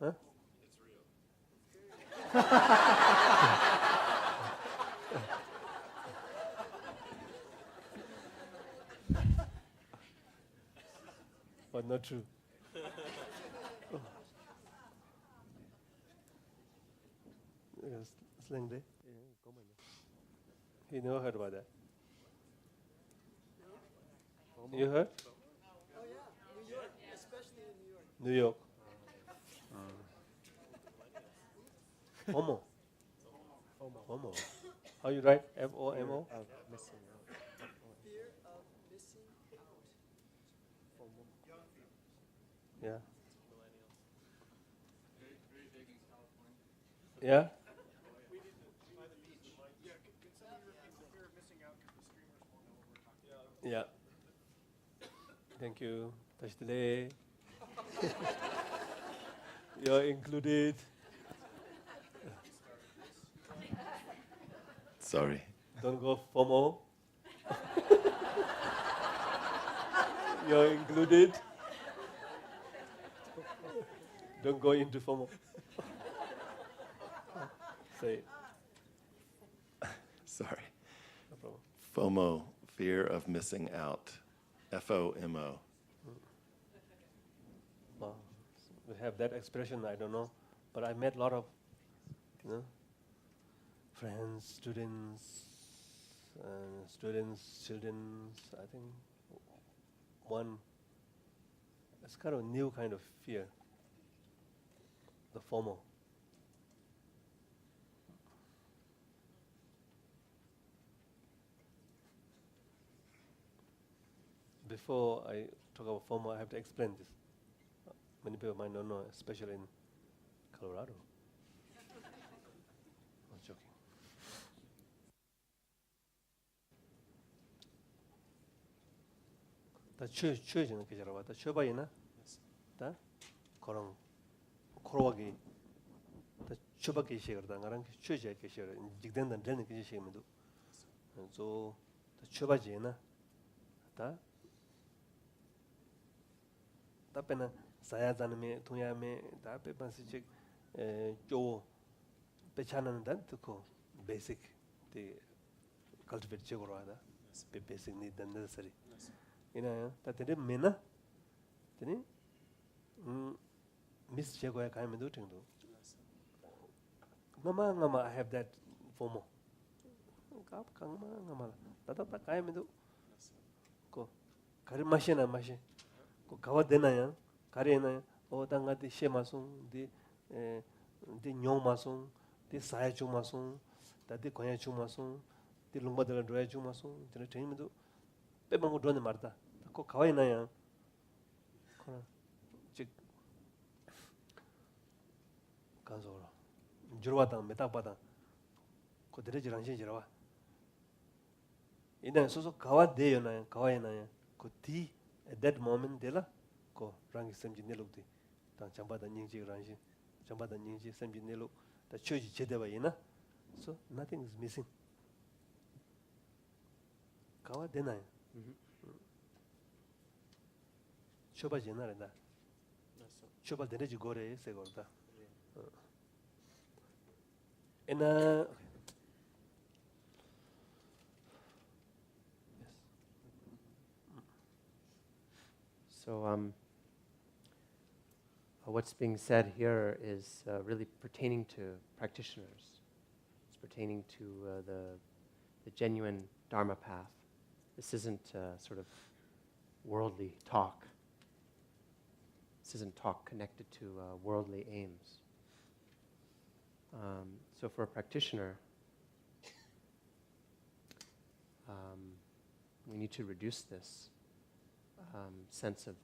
Huh? it's real. But not true. Yes, slang day. You never heard about that? You heard? Oh yeah, New York, especially in New York. New York. FOMO. FOMO. How you write? FOMO? Of missing out. Fear of missing out. Yeah. Millennials. Very big in California. Yeah? By the beach. Yeah, can somebody repeat the fear of missing out because the streamers won't know what we're talking about? Yeah. Thank you. Tashdele. You're included. Sorry. Don't go FOMO. You're included. Don't go into FOMO. Say it. Sorry. No problem. FOMO, fear of missing out. FOMO. Well, we have that expression, I don't know. But I met a lot of, friends, students, children. I think it's kind of a new kind of fear, the FOMO. Before I talk about FOMO, I have to explain this. Many people might not know, especially in Colorado. I'm joking. 다 추해지는 계절아 왔다. 추바이나 다 그런 코로하기 다 추바기 시거다. 나랑 추해져 계셔. 직된단 되는 게 시면도. 저 추바지나 다 답변은 사야자는 통야메 답변 반스직 조 배차는 단 듣고 베이직 the cultivate 적으로 하다. basic need and necessary. 다 되는 메나 되니 미스 제거야 가면도 정도. ngama I have that FOMO. ngama 다다 가면도 고 가리 마시나 마시 고 가와 되나야 가리나 당가디 셰마송 디 뇽마송 디 사야 주마송 다디 고야 주마송 디 룽바들 드야 주마송 저는 재미도 빼먹고 돈을 말다 고 가와이나야 그러나 즉 간소로 주로와다 메타바다 고 드레지랑신 지라와 이날 소소 가와 되요나 가와이나야 고디 at that moment dela ko rangi semji nelukti ta chambada nyingji rangi chambada nyingji semji neluk ta choji chedeba ina so nothing is missing kawa denai choba jenare da choba deneji gore se gorda ena So what's being said here is really pertaining to practitioners. It's pertaining to the genuine Dharma path. This isn't sort of worldly talk. This isn't talk connected to worldly aims. So for a practitioner, we need to reduce this sense of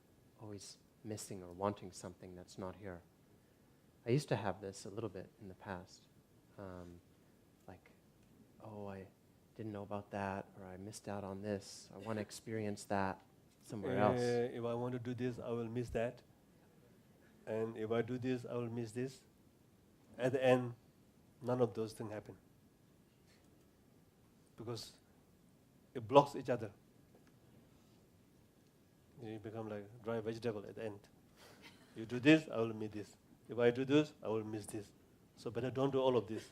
always missing or wanting something that's not here. I used to have this a little bit in the past. Like, oh, I didn't know about that, or I missed out on this. I want to experience that somewhere else. If I want to do this, I will miss that. And if I do this, I will miss this. At the end, none of those things happen. Because it blocks each other. You become like dry vegetable at the end. You do this, I will miss this. If I do this, I will miss this. So better don't do all of this.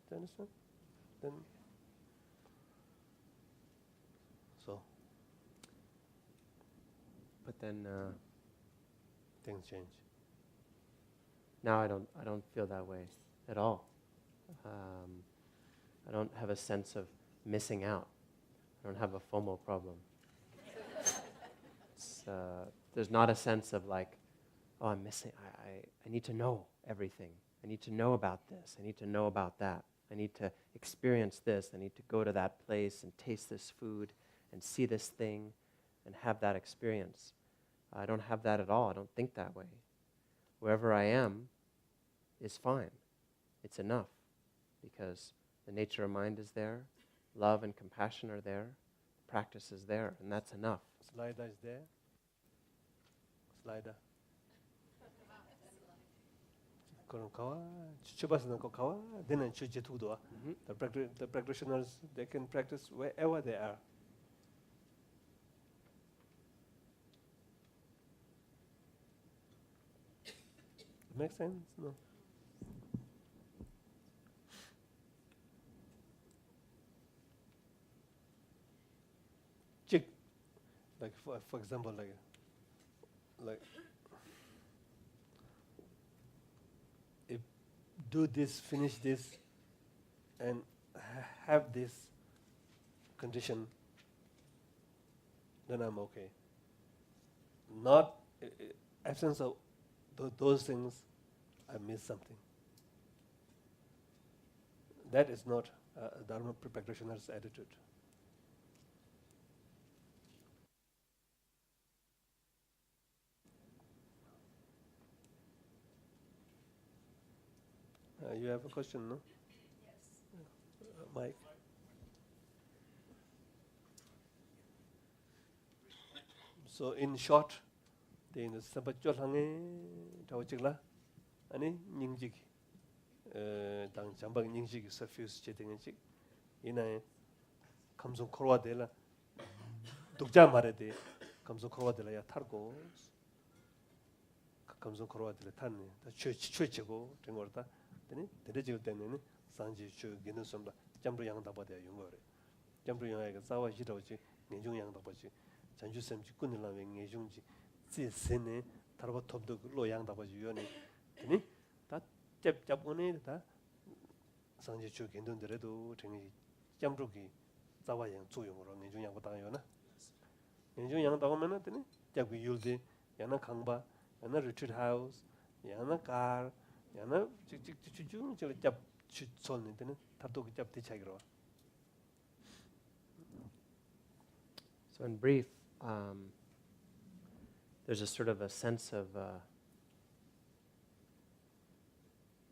Do you understand? Then, so But then things change. now I don't feel that way at all. I don't have a sense of missing out. I don't have a FOMO problem. There's not a sense of like, oh, I'm missing. I need to know everything. I need to know about this. I need to know about that. I need to experience this. I need to go to that place and taste this food and see this thing and have that experience. I don't have that at all. I don't think that way. Wherever I am is fine. It's enough because the nature of mind is there, love and compassion are there, practice is there, and that's enough. Slider is there. Slider. 그런 가와 추바스는 거 가와 되는 추제투도 the practitioners they can practice wherever they are. Make sense? No. Chick, like for example, like if do this, finish this, and have this condition, then I'm okay. Not absence of those things, I miss something. That is not a Dharma practitioner's attitude. You have a question, no? Yes. Mike? So in short, the sabachol hange tawchigla ani ningjig dang jambang ningjig suffuse cheting chik ina kamsung korwa dela dukja mare de kamsung korwa dela ya targo kamsung korwa dela tanne da chöchego tingor다 되니 데레지고 때문에 상지 주 기능 somla jamru yang da bade yungore jamru yang ga zawa jiroji nenjung yang da boji janju sem지 kunila wen ngejungji 지 세네 다르바 톱도 로 yang da boji 요니 되니 다 짭짭오네 다 상지 주 견돈들에도 되니 jamru기 zawa yang 조용으로 nenjung yang 보다 요나 nenjung yang da 보면은 되니 잡고 율지 야나 강바 야나 retreat house 야나 car 야나 직직직중 저 잡sol는 데는 다도 그 잡대 차기로. So in brief, there's a sort of a sense of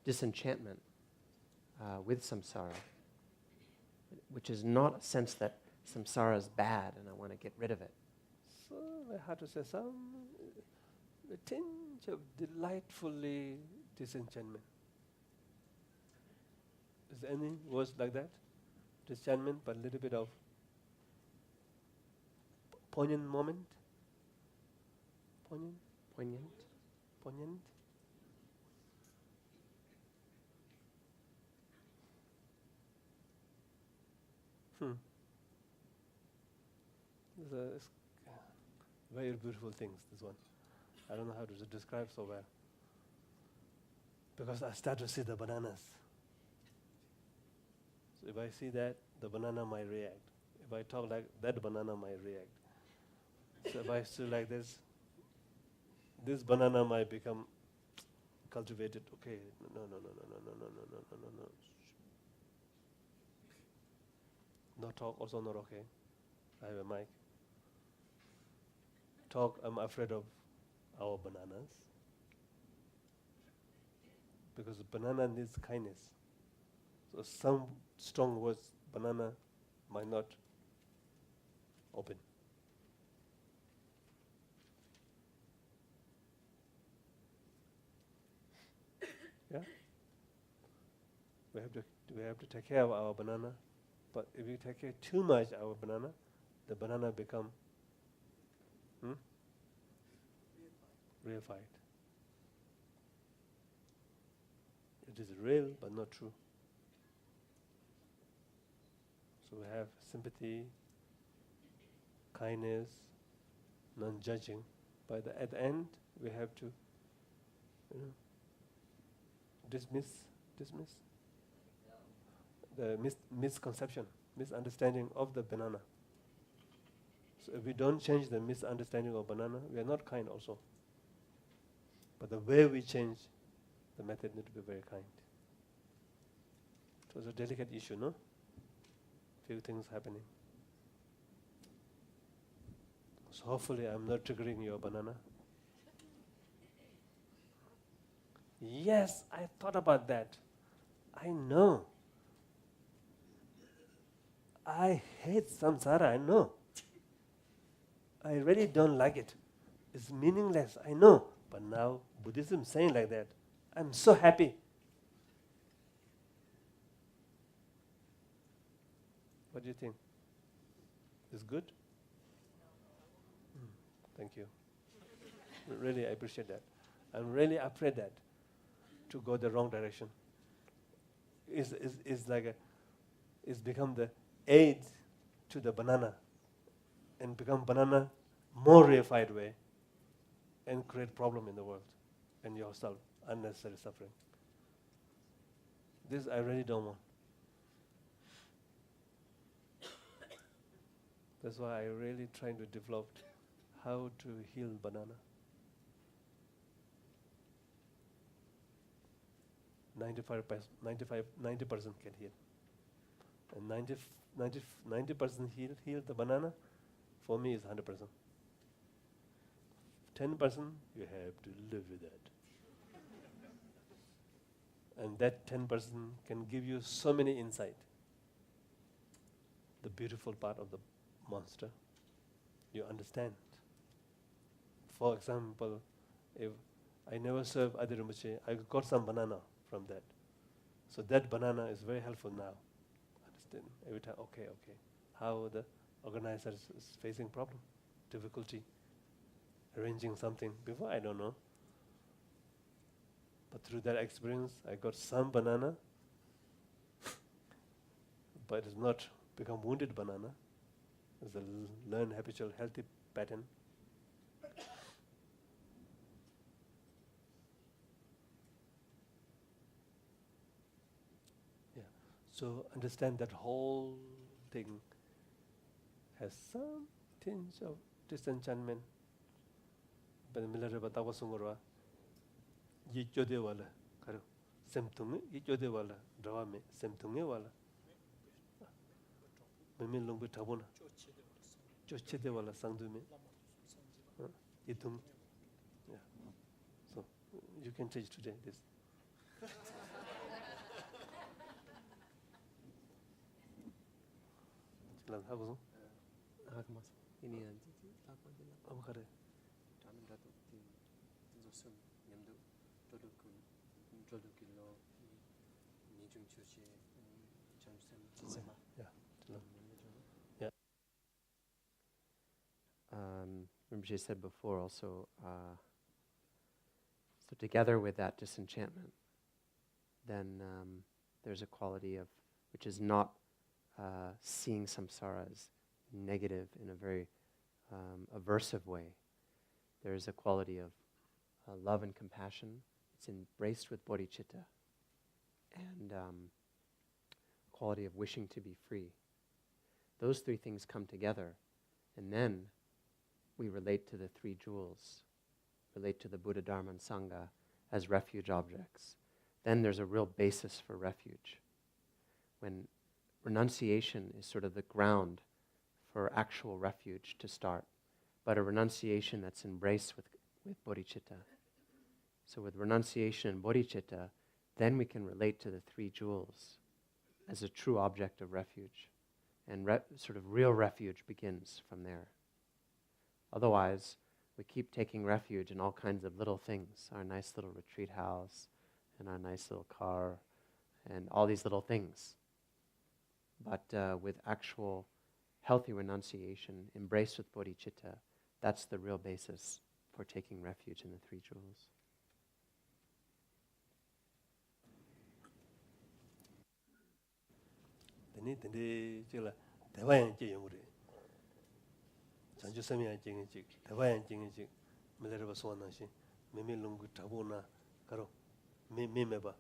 disenchantment with samsara, which is not a sense that samsara is bad and I want to get rid of it. So I had to say a tinge of delightfully disenchantment. Is there any words like that? Disenchantment, but a little bit of poignant moment? Poignant? Poignant? Poignant? It's very beautiful things, this one. I don't know how to describe so well. Because I start to see the bananas. So if I see that, the banana might react. If I talk like that, banana might react. So if I see like this banana might become cultivated. Okay, no. No talk, also not okay. I have a mic. Talk, I'm afraid of our bananas. Because banana needs kindness. So some strong words, banana might not open. Yeah? We have to take care of our banana. But if we take care too much of our banana, the banana become reified. It is real but not true. So we have sympathy, kindness, non-judging. But at the end, we have to dismiss the misconception, misunderstanding of the banana. So if we don't change the misunderstanding of banana, we are not kind also. But the way we change, the method need to be very kind. So it's a delicate issue, no? Few things happening. So hopefully I'm not triggering your banana. Yes, I thought about that. I know. I hate samsara, I know. I really don't like it. It's meaningless, I know. But now Buddhism saying like that, I'm so happy. What do you think? Is good? Thank you. Really, I appreciate that. I'm really afraid that to go the wrong direction is become the aid to the banana and become banana more reified way and create problem in the world and yourself, unnecessary suffering. This I really don't want. That's why I really trying to develop how to heal banana. 90% can heal. And 90% heal the banana, for me is 100%. 10%, you have to live with that. And that 10% can give you so many insight. The beautiful part of the monster, you understand. For example, if I never serve Adi Rinpoche, I got some banana from that. So that banana is very helpful now. Understand? Every time, okay. How the organizer is facing problem, difficulty, arranging something. Before, I don't know. But through that experience, I got some banana, but it's not become wounded banana. It's a learned habitual healthy pattern. Yeah. So understand that whole thing has some tinge of disenchantment. But milare batawa sungurwa yichode wala karo semtunge yichode wala drawa me semtunge wala memi lungbe tabona chochede wala sangdu me yitung. Yeah. So you can teach today this. Lan hago Ini amkhare yeah. Rinpoche said before also, so together with that disenchantment, then there's a quality of, which is not seeing samsara as negative in a very aversive way. There is a quality of love and compassion. It's embraced with bodhicitta, and quality of wishing to be free. Those three things come together, and then we relate to the three jewels, relate to the Buddha, Dharma, and Sangha as refuge objects. Then there's a real basis for refuge. When renunciation is sort of the ground for actual refuge to start, but a renunciation that's embraced with bodhicitta. So with renunciation and bodhicitta, then we can relate to the three jewels as a true object of refuge. And sort of real refuge begins from there. Otherwise, we keep taking refuge in all kinds of little things, our nice little retreat house, and our nice little car, and all these little things. But with actual healthy renunciation, embraced with bodhicitta, that's the real basis for taking refuge in the three jewels. Tene chila 대화양 지용으로 전주 섬이야 지금지 대화양 지금지 밀레르바 소나시 메메 롱구 타보나 가로 메메바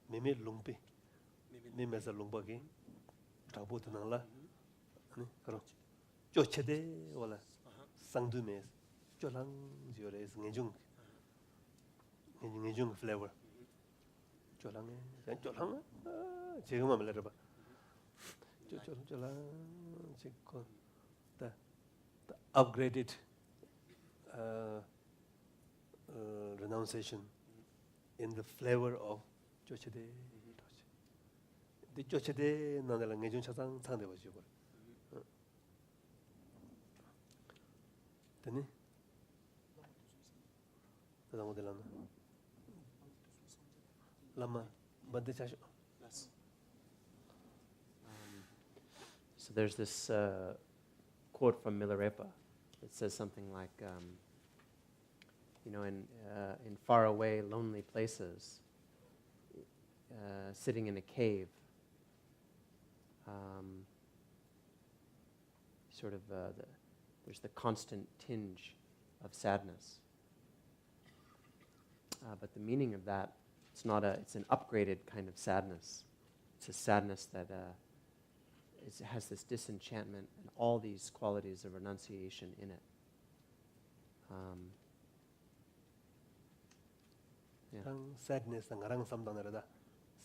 메메 롱베 메메사 롱바게 타보드나라 아니 가로 쪼체데 wala 상두메 쪼랑 지오레스 ngejung flavor 쪼랑에 쪼랑 지금만 밀레르바 the upgraded renunciation in the flavor of Jochede. The Jochede nandala ngejun chasang sangde bajo. Tani? Tadang modelana. Lama bande chasho. So there's this quote from Milarepa that says something like, in faraway, lonely places, sitting in a cave, there's the constant tinge of sadness. But the meaning of that, it's an upgraded kind of sadness. It's a sadness that has this disenchantment and all these qualities of renunciation in it. Sadness ngarang samdanarada.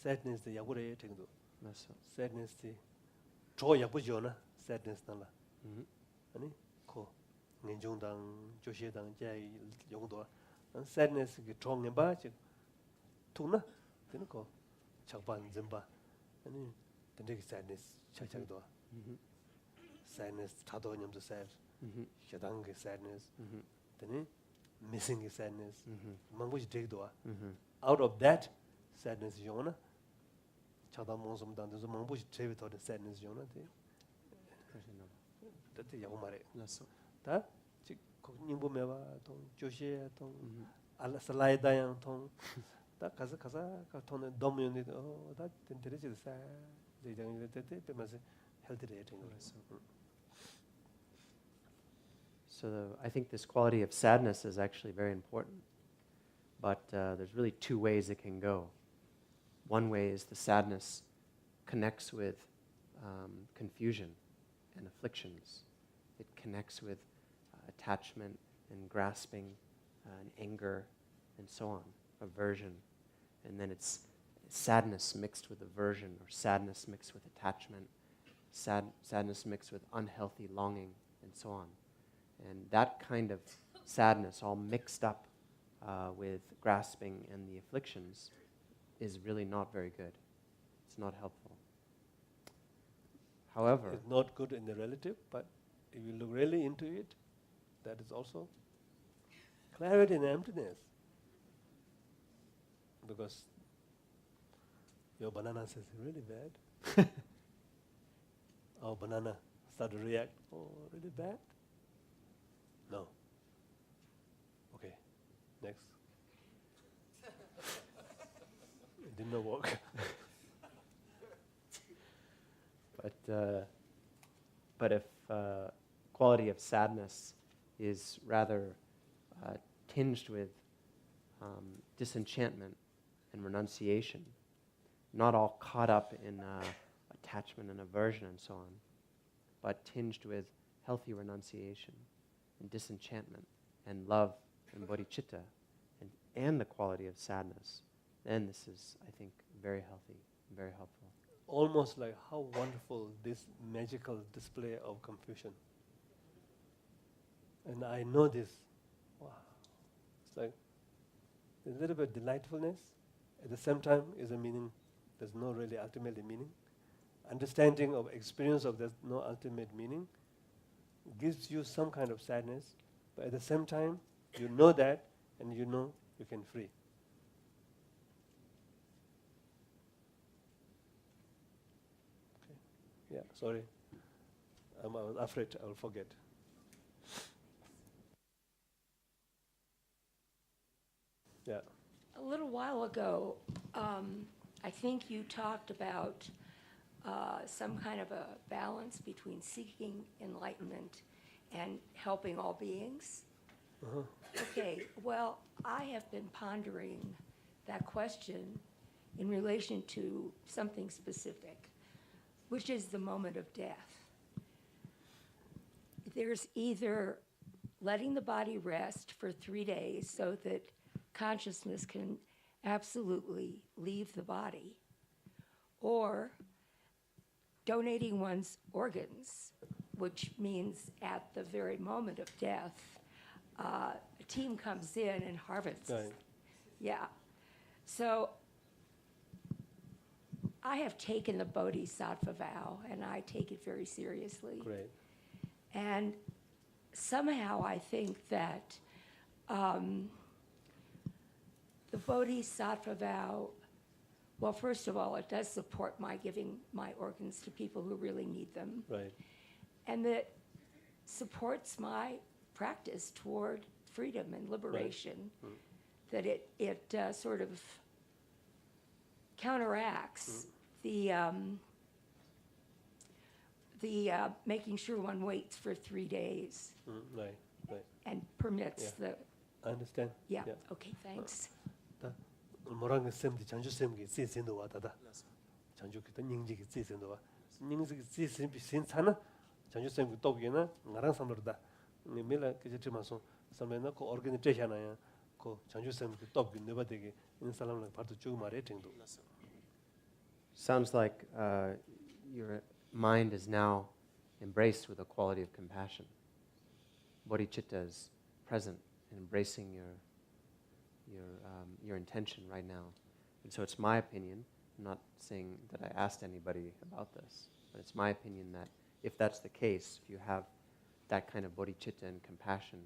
Sadness the yagure tengdo. Sadness the tro yabujona sadness nala. Ani ko ngenjong dang joshe dang jai yongdo. Sadness ki tro ngemba chi tuna tene ko chakban zimba. Ani tene sadness chachagdo. Sadness tado nyamdo sad. Shadang sadness. Tene missing sadness. Manguji tegdo. Out of that sadness yona chadam monsum dan so manguji trevi to the sadness yona te. That yagumare. Ta chi koknimbo mewa to joshe to ala salai dayang to ta kaza ka tone dom yoni oh that tentere sa de jang te pe mas healthy rating. So I think this quality of sadness is actually very important. But there's really two ways it can go. One way is the sadness connects with confusion and afflictions. It connects with attachment and grasping and anger and so on, aversion. And then it's sadness mixed with aversion, or sadness mixed with attachment, sadness mixed with unhealthy longing, and so on. And that kind of sadness all mixed up with grasping and the afflictions is really not very good. It's not helpful. However, It's not good in the relative, but if you look really into it, that is also clarity and emptiness. Because your banana says really bad. Our banana start to react, oh, really bad? No. Okay, next. It did not work. but if quality of sadness is rather tinged with disenchantment and renunciation, not all caught up in attachment and aversion and so on, but tinged with healthy renunciation and disenchantment and love and bodhicitta and the quality of sadness, then this is, I think, very healthy, very helpful. Almost like how wonderful this magical display of confusion. And I know this. Wow. It's like a little bit delightfulness. At the same time is a meaning. There's no really ultimately meaning. Understanding of experience of there's no ultimate meaning gives you some kind of sadness, but at the same time you know that and you know you can free. Okay. Yeah, sorry. I was afraid I will forget. Yeah. A little while ago, I think you talked about some kind of a balance between seeking enlightenment and helping all beings. Uh-huh. Okay, well, I have been pondering that question in relation to something specific, which is the moment of death. There's either letting the body rest for 3 days so that consciousness can absolutely leave the body, or donating one's organs, which means at the very moment of death, a team comes in and harvests. Right. Yeah. So I have taken the Bodhisattva vow, and I take it very seriously. Great. And somehow I think that the Bodhisattva vow, well, first of all, it does support my giving my organs to people who really need them. Right. And that supports my practice toward freedom and liberation. Right. That it sort of counteracts the making sure one waits for 3 days Right. Right. and permits the, I understand. yeah, okay, thanks. 모랑게 셈디 장주 셈기 찌신도 와다다. 장주 그때 닝지기 찌신도 와. 닝지기 찌신 비신 차나 장주 셈기 또기나 나랑 삼르다. 메밀라 그제트마서 삼메나 그 오르가니제샤나야. 그 장주 셈기 또기 네바데기 인 사람랑 바도 쭉 말해 땡도. Sounds like your mind is now embraced with a quality of compassion. Bodhicitta is present and embracing your intention right now. And so it's my opinion, I'm not saying that I asked anybody about this, but it's my opinion that if that's the case, if you have that kind of bodhicitta and compassion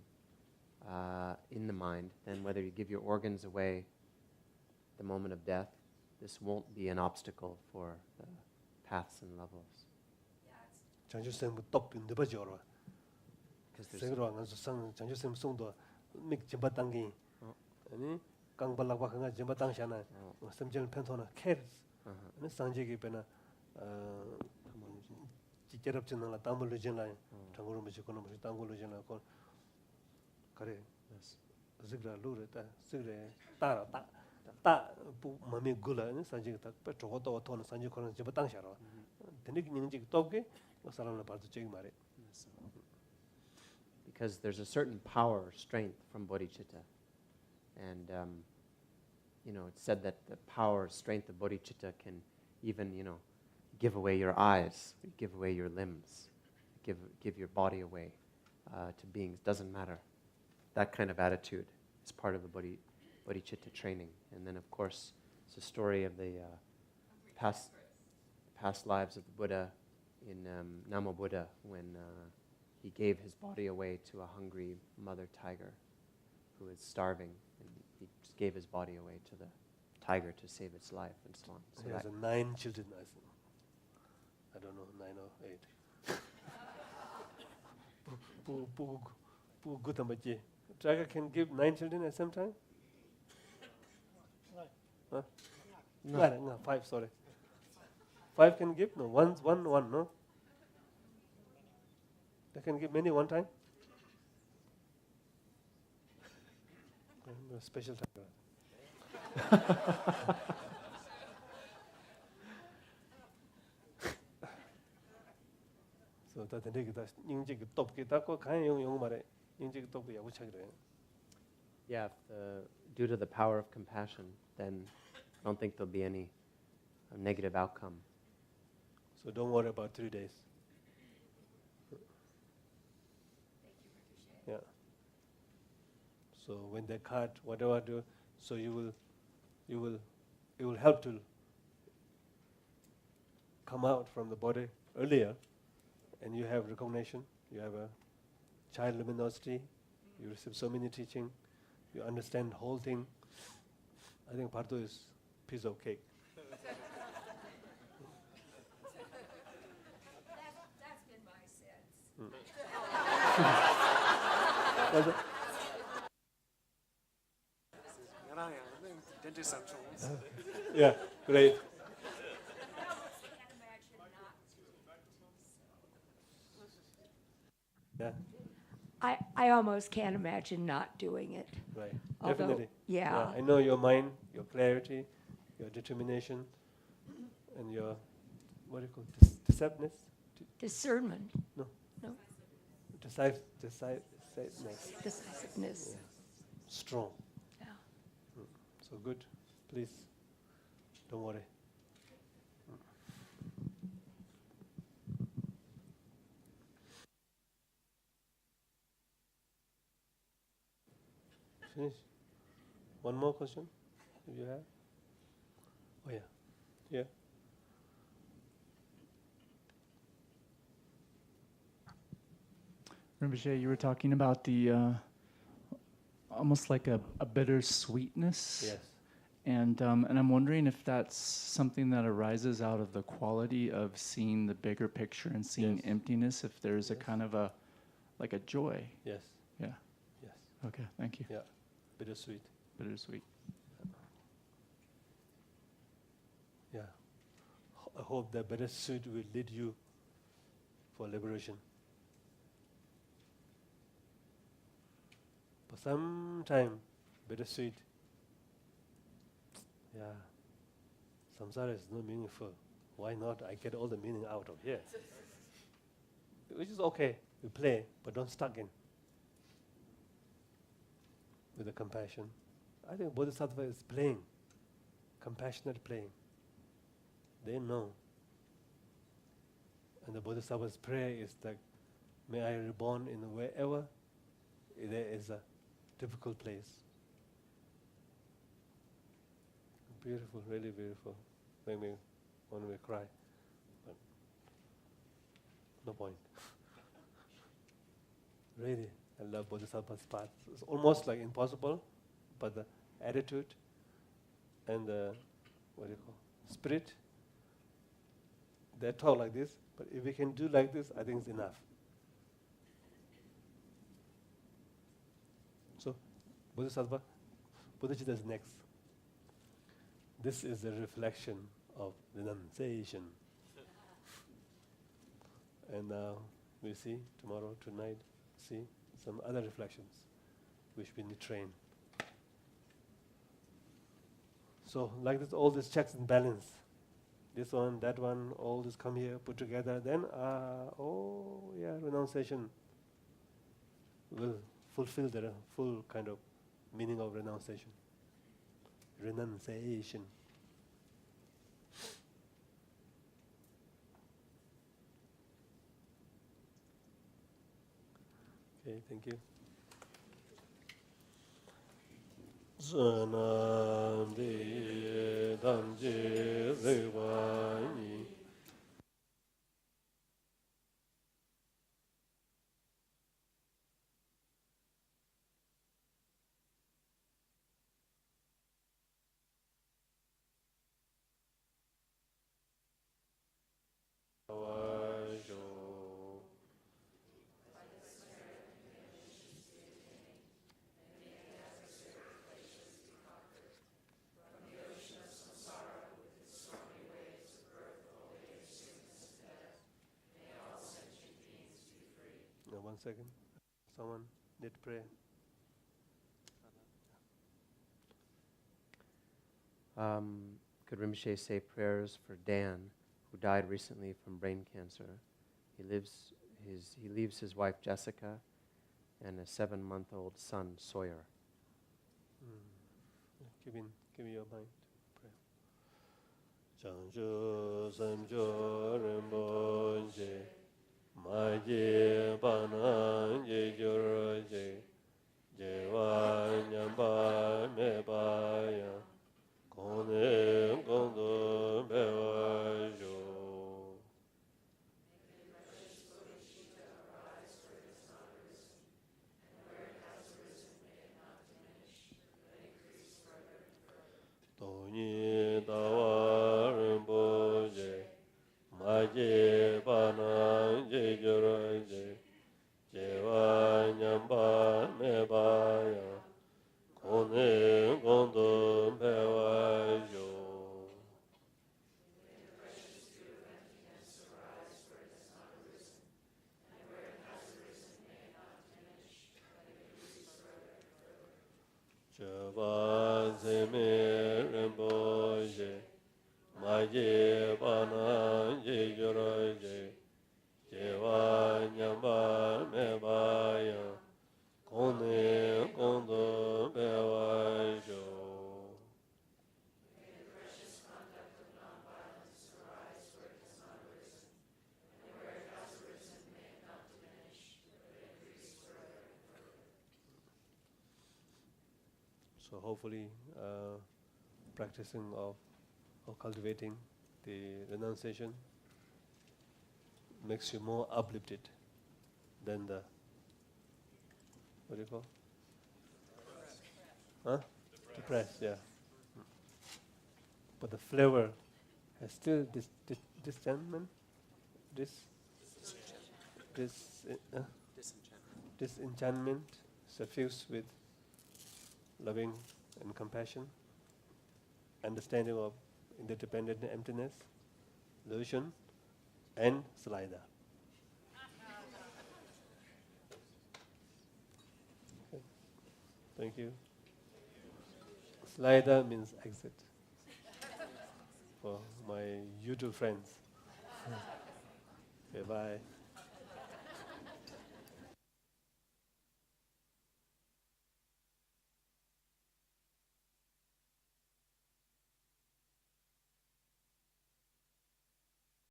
in the mind, then whether you give your organs away at the moment of death, this won't be an obstacle for the paths and levels. 장주 셈기 또기 네바지어라. Because there's 세그로 안서 상 장주 셈 송도 믹 짐바 당기. 아니 강발락바 강가 짐바 당샤나. 셈젤 펜토나 캐르스. 아니 상제기 베나 지제럽지는 담을 진라. 장고로 미지고는 무슨 담고로 진라. 거 그래. 지그라 루르다. 지그래 따라 따부 마미 굴라는 상제기 딱 저것도 어떤 상제 거는 짐바 당샤라. 되게 닝지 또게 사람을 봐도 저기 말해. because there's a certain power or strength from bodhicitta. And, it's said that the power or strength of bodhicitta can even, give away your eyes, give away your limbs, give your body away to beings. Doesn't matter. That kind of attitude is part of the bodhicitta training. And then, of course, it's a story of the past lives of the Buddha in Namo Buddha when he gave his body away to a hungry mother tiger who was starving, and he just gave his body away to the tiger to save its life and so on. So He has 9 children, I don't know, 9 or 8. Good ambaji. Tiger can give 9 children at the same time? Huh? No, 5, sorry. 5 can give? No, one, no? They can give many one time? special time. So that the nigga that's ninja top kita ko kain yung mare ninja top ya ucha gre. Yeah, due to the power of compassion, then I don't think there'll be any negative outcome. So don't worry about 3 days. Yeah. So when they cut, whatever do, so it will help to come out from the body earlier, and you have recognition, you have a child luminosity, you receive so many teaching, you understand the whole thing. I think Parto is piece of cake. That's been my sense. Dentist centrals. Yeah, great. Yeah, I almost can't imagine not doing it. right. Although, Definitely. yeah. I know your mind, your clarity, your determination, and your, what do you call it, deceptiveness? Discernment, No. no, Decisiveness. decisiveness. Strong. Yeah. So good. Please, don't worry. Finish. One more question, if you have. Oh yeah, yeah. Rinpoche, you were talking about the almost like a bitter sweetness. Yes. And I'm wondering if that's something that arises out of the quality of seeing the bigger picture and seeing Yes. emptiness, if there's a Yes. kind of like a joy. Yes. Yeah. Yes. Okay, thank you. Yeah. Bittersweet. Bittersweet. Yeah. I hope that bittersweet will lead you for liberation. But sometime bittersweet. Yeah. Samsara is not meaningful. Why not? I get all the meaning out of here. Which is okay. We play, but don't stuck in. With the compassion. I think Bodhisattva is playing. Compassionate playing. They know. And the Bodhisattva's prayer is like, may I reborn in wherever there is a difficult place. Beautiful, really beautiful. Make me want to cry. But no point. Really, I love Bodhisattva's path. It's almost like impossible, but the attitude and the, what do you call, spirit, they talk like this, but if we can do like this, I think it's enough. So, Bodhisattva, Bodhicitta is next. This is a reflection of renunciation. And now we see tomorrow, tonight, see some other reflections which we need to train. So like this, all these checks and balance. This one, that one, all this come here, put together, then, renunciation will fulfill the full kind of meaning of renunciation. Renunciation. Okay, thank you. Zanambi damji zivani. One second. Someone need prayer. Could Rinpoche say prayers for Dan, who died recently from brain cancer? He leaves his wife Jessica and a 7-month-old son Sawyer. Keep in your mind. Prayer. Changjo samjo rinpoche, maji banan je jurje, jewa nyamba mebaya, kone gondo bewa jo. Toni dawa rinpoche, maji banan je jurje, jewa nyamba mebaya, kone gondo bewa jo. Chöpa zeme rinpoche, maji bana je joroje, jewa nyamba mebaya, kone kondo bewa jo. So hopefully practicing of or cultivating the renunciation makes you more uplifted than the, what do you call? Huh? Depressed, yeah. But the flavor has still this disenchantment, disenchantment suffused with loving and compassion, understanding of interdependent emptiness, illusion, and slider. Okay. Thank you. Slider means exit for my YouTube friends. Okay, bye.